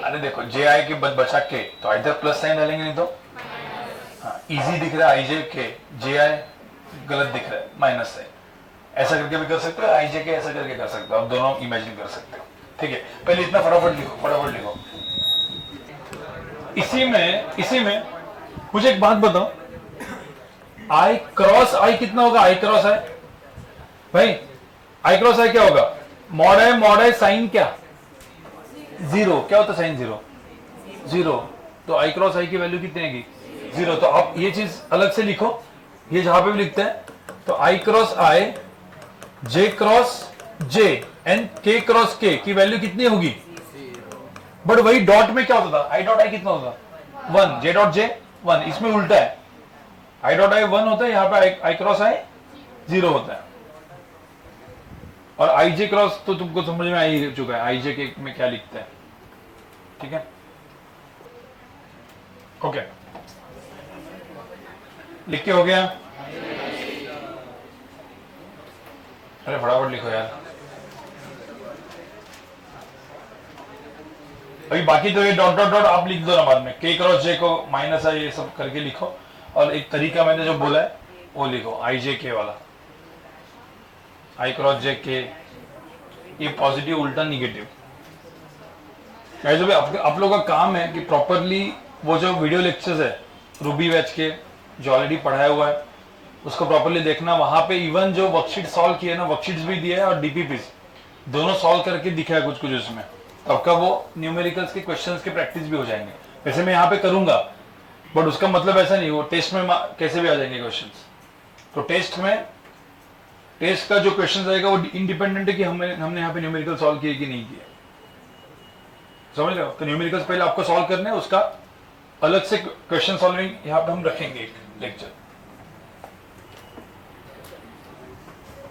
अरे देखो जे आई के बाद बचा के तो इधर प्लस साइन डालेंगे, नहीं तो इजी दिख रहा है आई जे के, जे आई गलत दिख रहा है माइनस साइन, ऐसा करके भी कर सकते हो, आई जे के ऐसा करके कर सकते हो, आप दोनों इमेजिन कर सकते हो। ठीक है, पहले इतना फटाफट लिखो। इसी में मुझे एक बात बताओ, आई क्रॉस आई कितना होगा? आई क्रॉस आई भाई, आई क्रॉस आई क्या होगा? मॉड आई साइन क्या? जीरो। क्या होता है साइन? जीरो। तो आई क्रॉस आई की वैल्यू कितनी आएगी? जीरो। तो आप ये चीज अलग से लिखो, ये जहां पे भी लिखते हैं, तो I cross I, J cross J and K cross K की वैल्यू कितनी होगी? बट वही डॉट में क्या होता था? आई डॉट आई कितना होता? 1, जे डॉट जे 1, इसमें उल्टा है, आई डॉट आई 1 होता है, यहाँ पे आई क्रॉस आई 0 होता है। और आई जे क्रॉस तो तुमको समझ में आ ही चुका है, आई जे के में क्या लिखते हैं। ठीक है, ओके, लिख के हो गया? अरे फटाफट लिखो यार, अभी बाकी तो ये डॉट डॉट डॉट आप लिख दो ना बाद में, के क्रॉस जे को माइनस आई ये सब करके लिखो, और एक तरीका मैंने जो बोला है वो लिखो, आई जे के वाला, आई क्रॉस जे के, ये पॉजिटिव उल्टा निगेटिव। जो आप लोगों का काम है कि प्रॉपरली वो जो वीडियो लेक्चर्स है रूबी बैच के जो ऑलरेडी पढ़ाया हुआ है उसको प्रॉपरली देखना, वहां पे इवन जो वर्कशीट सॉल्व किया है ना, वर्कशीट्स भी दिया है और डीपीपीस दोनों सॉल्व करके दिखाया कुछ उसमें, तो आपका वो न्यूमेरिकल्स के क्वेश्चंस के प्रैक्टिस भी हो जाएंगे। वैसे मैं यहाँ पे करूंगा, बट उसका मतलब ऐसा नहीं, वो टेस्ट में कैसे भी आ जाएंगे क्वेश्चंस। तो टेस्ट का जो क्वेश्चन आएगा वो इंडिपेंडेंट है कि हमने यहाँ पे न्यूमेरिकल सॉल्व किए कि नहीं किए, समझ रहे हो? तो न्यूमेरिकल्स पहले आपको सॉल्व करने हैं, उसका अलग से क्वेश्चन सॉल्विंग यहाँ पे हम रखेंगे एक लेक्चर।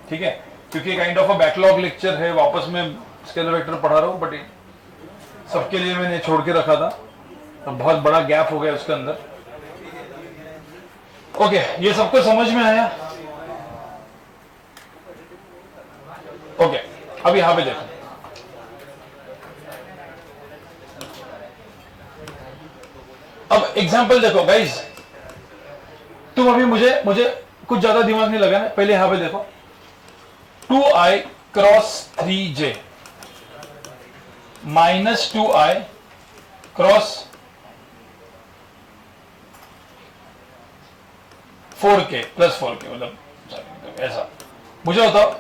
ठीक है, क्योंकि kind of a backlog lecture है, वापस में स्केलर वेक्टर पढ़ा रहा हूँ, बट सबके लिए मैंने छोड़ के रखा था, तो बहुत बड़ा गैप हो गया उसके अंदर। ओके, ये सबको समझ में आया? ओके, अब यहां पे देखो, अब एग्जांपल देखो गाइस, तुम अभी मुझे कुछ ज्यादा दिमाग नहीं लगा ना, पहले यहां पे देखो, 2i cross 3j minus 2i cross 4k plus 4k, मतलब ऐसा। मुझे बताओ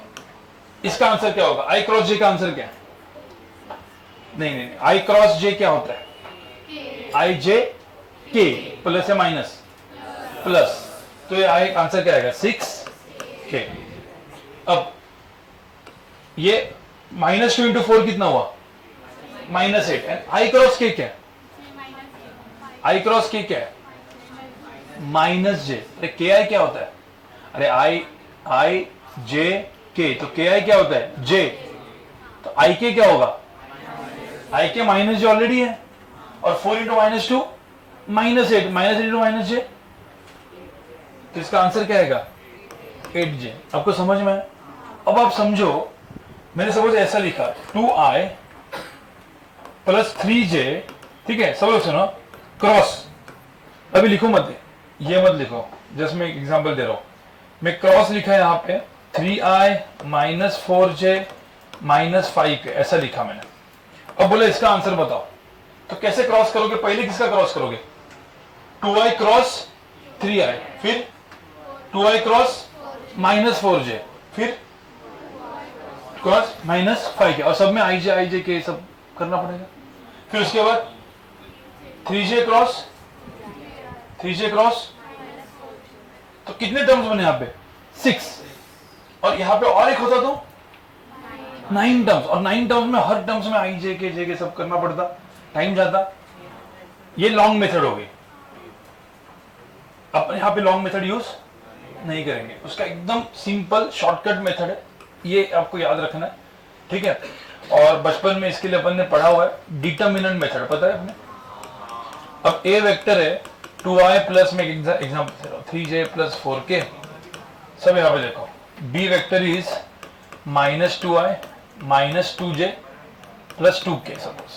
इसका आंसर क्या होगा? आई क्रॉस जे का आंसर क्या है? नहीं, आई क्रॉस जे क्या होता है? आई जे के प्लस या माइनस? प्लस। तो ये आंसर क्या आएगा 6k। अब ये -2 इंटू 4 कितना हुआ -8 एंड आई क्रॉस के क्या है, आई क्रॉस के क्या है -j। अरे के आई क्या होता है, अरे आई जे के, तो के आई क्या होता है j, तो आई के क्या होगा आई के माइनस जे ऑलरेडी है और 4 इंटू -2 -8 इंटू -j, तो इसका आंसर क्या आएगा 8j। आपको समझ में है? अब आप समझो, मैंने सपोज ऐसा लिखा 2i प्लस 3j, ठीक है सब लोग सुनो, क्रॉस, अभी लिखो मत, ये मत लिखो, जस्ट मैं एग्जांपल दे रहा हूं, मैं क्रॉस लिखा है यहाँ पे 3i minus 4j minus 5k, ऐसा लिखा मैंने। अब बोले इसका आंसर बताओ, तो कैसे क्रॉस करोगे, पहले किसका क्रॉस करोगे 2i क्रॉस 3i, फिर 2i क्रॉस माइनस 4j, फिर क्रॉस माइनस 5k, और सब में i j सब करना पड़ेगा। फिर उसके बाद 3j क्रॉस, तो कितने टर्म्स बने यहाँ पे 6, और यहाँ पे और एक होता तो 9 टर्म्स, और 9 टर्म्स में हर टर्म्स में i j के सब करना पड़ता, टाइम जाता। ये लॉन्ग मेथड हो गई। अब यहाँ पे लॉन्ग मेथड यूज नहीं करेंगे, उसका एकदम सिंपल शॉर्टकट मेथड है, ये आपको याद रखना है, ठीक है। और बचपन में इसके लिए अपन ने पढ़ा हुआ है डिटर्मिनेंट मेथड, पता है अपने। अब ए वेक्टर है 2i प्लस में एग्जाम्पल दे रहा हूं 3j प्लस 4k, सब यहाँ पे देखो। B vector is -2i minus 2j plus 2k, suppose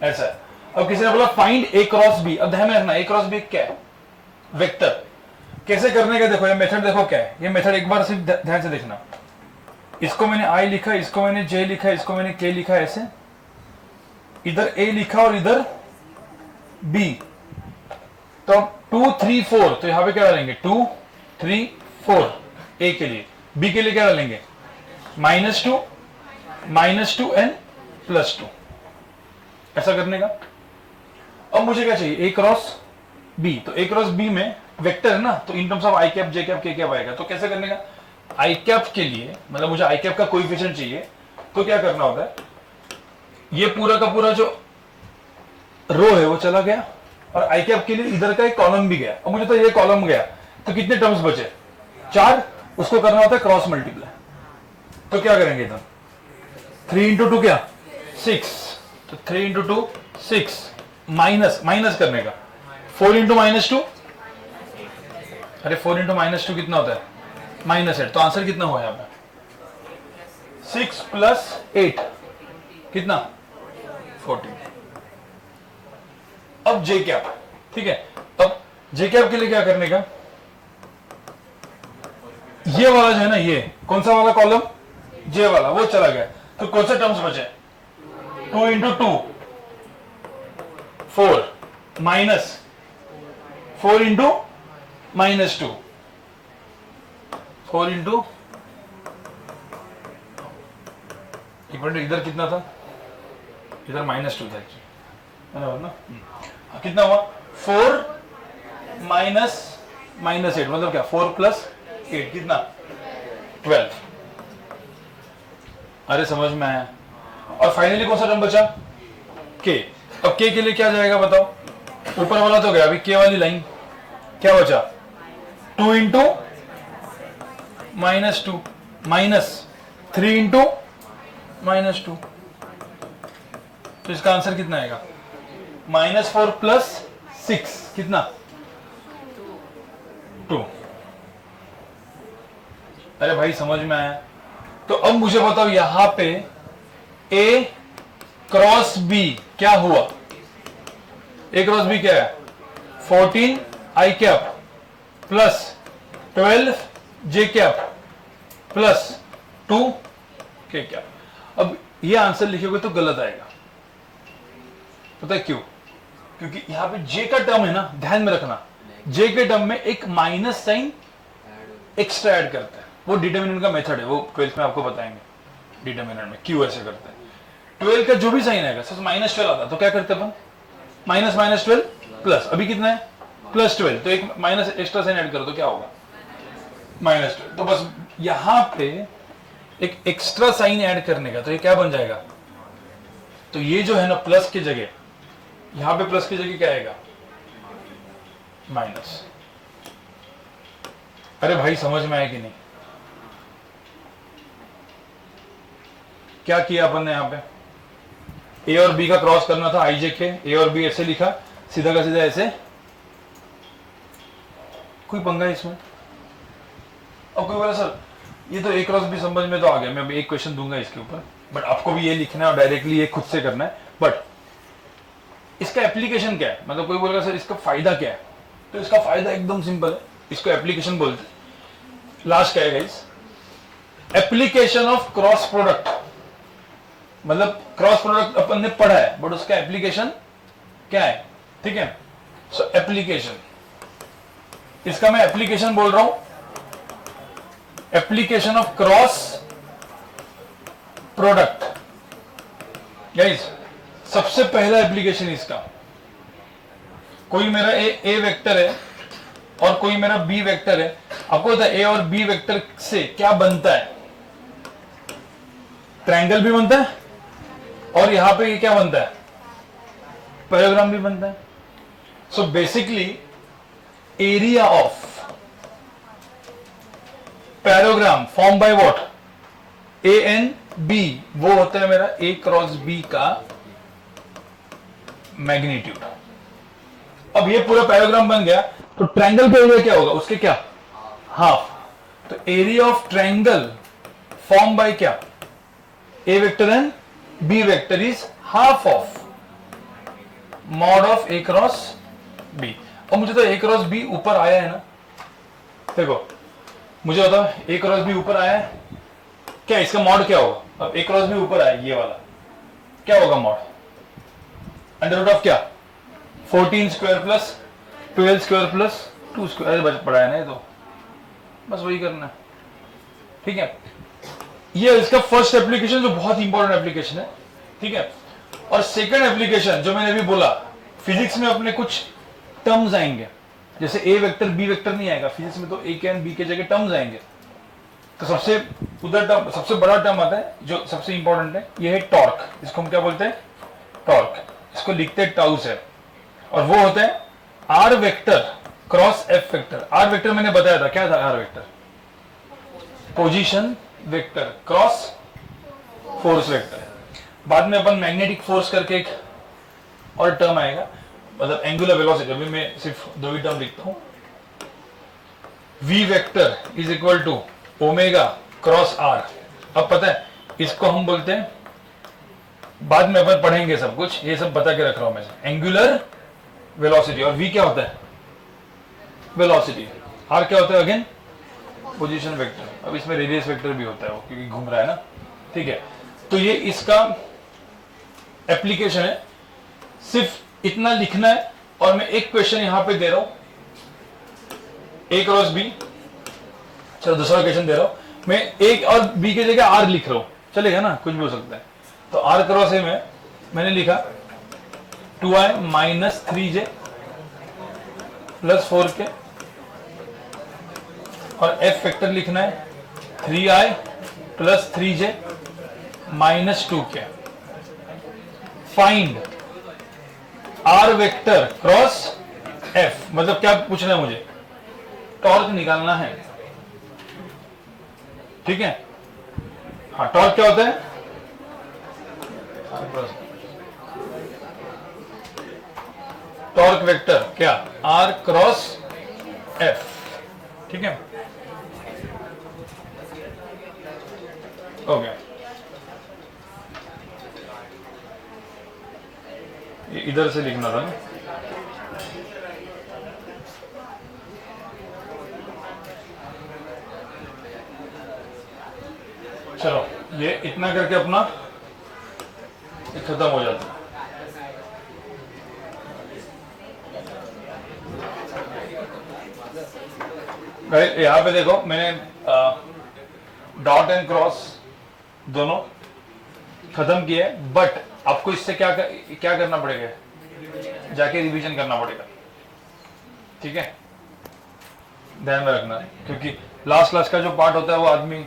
ऐसा है। अब किसी ने बोला फाइंड ए क्रॉस बी, अब ध्यान में रखना ए क्रॉस बी क्या है वेक्टर, कैसे करने का देखो, ये मेथड देखो क्या है, ये मेथड एक बार सिर्फ ध्यान से देखना। इसको मैंने i लिखा, इसको मैंने j लिखा, इसको मैंने k लिखा, ऐसे इधर a लिखा और इधर b, तो 2 3 4, तो यहां पे क्या डालेंगे 2 3 4 a के लिए, b के लिए क्या डालेंगे -2 एंड +2, ऐसा करने का। अब मुझे क्या चाहिए a क्रॉस b, तो a क्रॉस b में वेक्टर है ना, तो in terms of i cap j cap k cap आएगा, तो कैसे करने का आई कैप के लिए, मतलब मुझे आई कैप का कोएफिशिएंट चाहिए, तो क्या करना होता है, ये पूरा का पूरा जो रो है वो चला गया, और आई कैप के लिए इधर का एक कॉलम भी गया। अब मुझे तो ये कॉलम गया, तो कितने टर्म्स बचे 4, उसको करना होता है क्रॉस मल्टीप्लाई, तो क्या करेंगे इधर 3 इंटू 2 क्या 6, तो 3 इंटू 2 6, माइनस करने का 4 इंटू -2, अरे 4 इंटू -2 कितना होता है -8, तो आंसर कितना हुआ यहाँ पे 6 प्लस 8 कितना 14। अब जे कैप, ठीक है। अब जे कैप के लिए क्या करने का, ये वाला जो है ना, ये कौन सा वाला कॉलम जे वाला वो चला गया, तो कौन से टर्म्स बचे 2 इंटू 2 4 माइनस 4 इंटू -2, 4 इंटू, एक मिनट, इधर कितना था, इधर -2 था ना, कितना हुआ 4 माइनस -8, मतलब क्या 4 प्लस 8 कितना 12, अरे समझ में आया। और फाइनली कौन सा टर्म बचा k, अब k के लिए क्या जाएगा बताओ, ऊपर वाला तो गया, अभी k वाली लाइन क्या बचा 2 इंटू -2 माइनस 3 इंटू -2, तो इसका आंसर कितना आएगा -4 प्लस 6 कितना 2। अरे भाई समझ में आया। तो अब मुझे बताओ यहां पे A क्रॉस B क्या हुआ, A क्रॉस B क्या है 14 I cap plus 12 J cap plus 2 K cap. अब ये आंसर लिखोगे तो गलत आएगा, पता है क्यों, क्योंकि यहां पे J का टर्म है ना, ध्यान में रखना J के टर्म में एक माइनस साइन एक्स्ट्रा ऐड करता है, वो डिटरमिनेंट का मेथड है, वो 12th में आपको बताएंगे डिटरमिनेंट में क्यों ऐसे करते हैं। 12 का जो भी साइन आएगा सिर्फ -12 आता, तो क्या करते अपन -12 प्लस, अभी कितना है +12, तो एक माइनस एक्स्ट्रा साइन ऐड करो तो क्या होगा -12। तो बस यहां पे एक एक्स्ट्रा साइन ऐड करने का, तो ये क्या बन जाएगा, तो ये जो है ना प्लस की जगह, यहां पे प्लस की जगह क्या आएगा माइनस। अरे भाई समझ में आया कि नहीं, क्या किया अपन ने यहां पे, ए और बी का क्रॉस करना था आईजे के, ए और बी ऐसे लिखा, सीधा का सीधा ऐसे, कोई पंगा है इसमें। अब कोई बोला सर ये तो ए क्रॉस बी समझ में तो आ गया, मैं अभी एक क्वेश्चन दूंगा इसके ऊपर, बट आपको भी ये लिखना है और डायरेक्टली ये खुद से करना है, बट इसका एप्लीकेशन क्या है, मतलब कोई बोलेगा सर इसका फायदा क्या है, तो इसका फायदा एकदम सिंपल है, इसको एप्लीकेशन बोलते हैं। लास्ट क्या है guys, application of cross product, मतलब क्रॉस प्रोडक्ट अपन ने पढ़ा है बट उसका एप्लीकेशन क्या है, ठीक है। सो एप्लीकेशन, इसका मैं एप्लीकेशन बोल रहा हूं, application of cross product. Guys सबसे पहला एप्लीकेशन इसका, कोई मेरा ए वेक्टर है और कोई मेरा बी वेक्टर है, आपको पता है ए और बी वेक्टर से क्या बनता है, ट्रायंगल भी बनता है और यहां पे ये क्या बनता है, पैराग्राम भी बनता है। So basically area of parallelogram form by what, A and B, वो होता है मेरा ए क्रॉस बी का मैग्नीट्यूड। अब ये पूरा पैराग्राम बन गया, तो ट्रायंगल का एरिया क्या होगा, उसके क्या हाफ, तो area of triangle form by क्या, A vector and B vector is half of mod of A cross B. और मुझे तो ए क्रॉस बी ऊपर आया है ना, देखो मुझे बताओ ए क्रॉस बी ऊपर आया है, क्या इसका मॉड क्या होगा, अब ए क्रॉस बी ऊपर आया ये वाला, क्या होगा मॉड, अंडर रूट ऑफ क्या 14 square plus 12 square plus 2 square, बच पड़ा है ना ये, तो बस वही करना है, ठीक है। ये इसका फर्स्ट एप्लीकेशन जो बहुत इंपॉर्टेंट एप्लीकेशन है, ठीक है। और सेकंड एप्लीकेशन जो मैंने अभी बोला, फिजिक्स में अपने कुछ टर्म्स आएंगे, जैसे ए वेक्टर बी वेक्टर नहीं आएगा फिजिक्स में, तो ए के एंड बी के जगह टर्म्स आएंगे, तो सबसे उधर टर्म, सबसे बड़ा टर्म आता है जो सबसे इंपॉर्टेंट है, ये है टॉर्क, इसको हम क्या बोलते हैं टॉर्क, इसको लिखते हैं टाउ से, और वो होता है R vector cross F vector. R vector मैंने बताया था, क्या था R vector, position vector cross force vector. बाद में अपन मैग्नेटिक फोर्स करके एक और टर्म आएगा, मतलब एंगुलर वेलोसिटी, अभी मैं सिर्फ दो ही टर्म लिखता हूं, V vector is equal to omega cross R. अब पता है इसको हम बोलते हैं, बाद में अपन पढ़ेंगे सब कुछ, ये सब बता के रख रहा हूं मैं, एंगुलर वेलोसिटी, और वी क्या होता है वेलोसिटी, आर क्या होता है अगेन पोजीशन वेक्टर। अब इसमें रेडियस वेक्टर भी होता है वो, क्योंकि घूम रहा है ना, ठीक है। तो ये इसका एप्लीकेशन है, सिर्फ इतना लिखना है, और मैं एक क्वेश्चन यहां पे दे रहा हूं, ए क्रॉस बी, चलो दूसरा क्वेश्चन दे रहा हूं मैं, ए और बी की जगह आर लिख रहा हूं, चलेगा ना, कुछ भी हो सकता है। तो आर क्रॉस ए में मैंने लिखा 2i minus 3j plus 4k, और एफ वेक्टर लिखना है 3i plus 3j minus 2k। Find R vector cross F, मतलब क्या पूछना है मुझे, टॉर्क निकालना है, ठीक है। हाँ टॉर्क क्या होता है, टॉर्क वेक्टर क्या आर क्रॉस एफ, ठीक है, ओके। ये इधर से लिखना था ना, चलो ये इतना करके अपना ये खत्म हो जाता है। यहां पे देखो मैंने डॉट एंड क्रॉस दोनों खत्म किया है, बट आपको इससे क्या करना पड़ेगा, जाके रिवीजन करना पड़ेगा। ठीक है, ध्यान में रखना, क्योंकि लास्ट का जो पार्ट होता है वो आदमी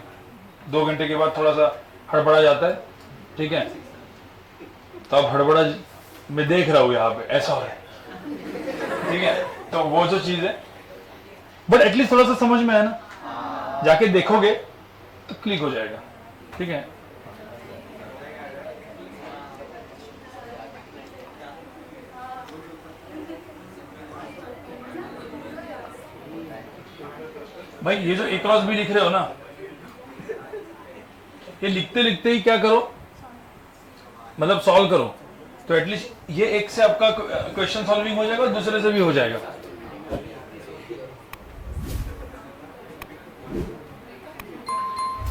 2 घंटे के बाद थोड़ा सा हड़बड़ा जाता है, ठीक है। तो अब हड़बड़ा मैं देख रहा हूँ यहाँ पे ऐसा हो रहा है, ठीक है। तो वो जो चीज है, बट एटलीस्ट थोड़ा सा समझ में है ना, जाके देखोगे तो क्लिक हो जाएगा, ठीक है। भाई ये जो ए क्रॉस बी लिख रहे हो ना, ये लिखते लिखते ही क्या करो, मतलब सॉल्व करो, तो एटलीस्ट ये एक से आपका क्वेश्चन सॉल्विंग हो जाएगा, दूसरे से भी हो जाएगा।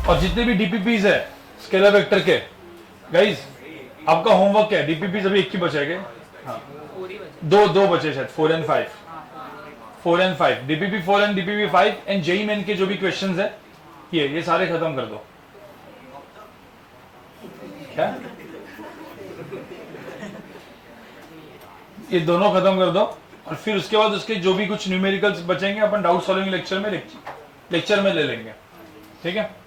और जितने भी डीपीपीज है स्केलर वेक्टर के, गाइस आपका होमवर्क क्या है? डीपीपीज अभी 1 ही बचेंगे, हाँ दो बचे शायद, 4 and 5, 4 and 5, DPP 4 and DPP 5 and JEE Main के जो भी क्वेश्चंस है ये सारे खत्म कर दो। क्या ये दोनों खत्म कर दो, और फिर उसके बाद उसके जो भी कुछ न्यूमेरिकल्स बचेंगे अपन डाउट सॉल्विंग लेक्चर में ले लेंगे, ठीक है।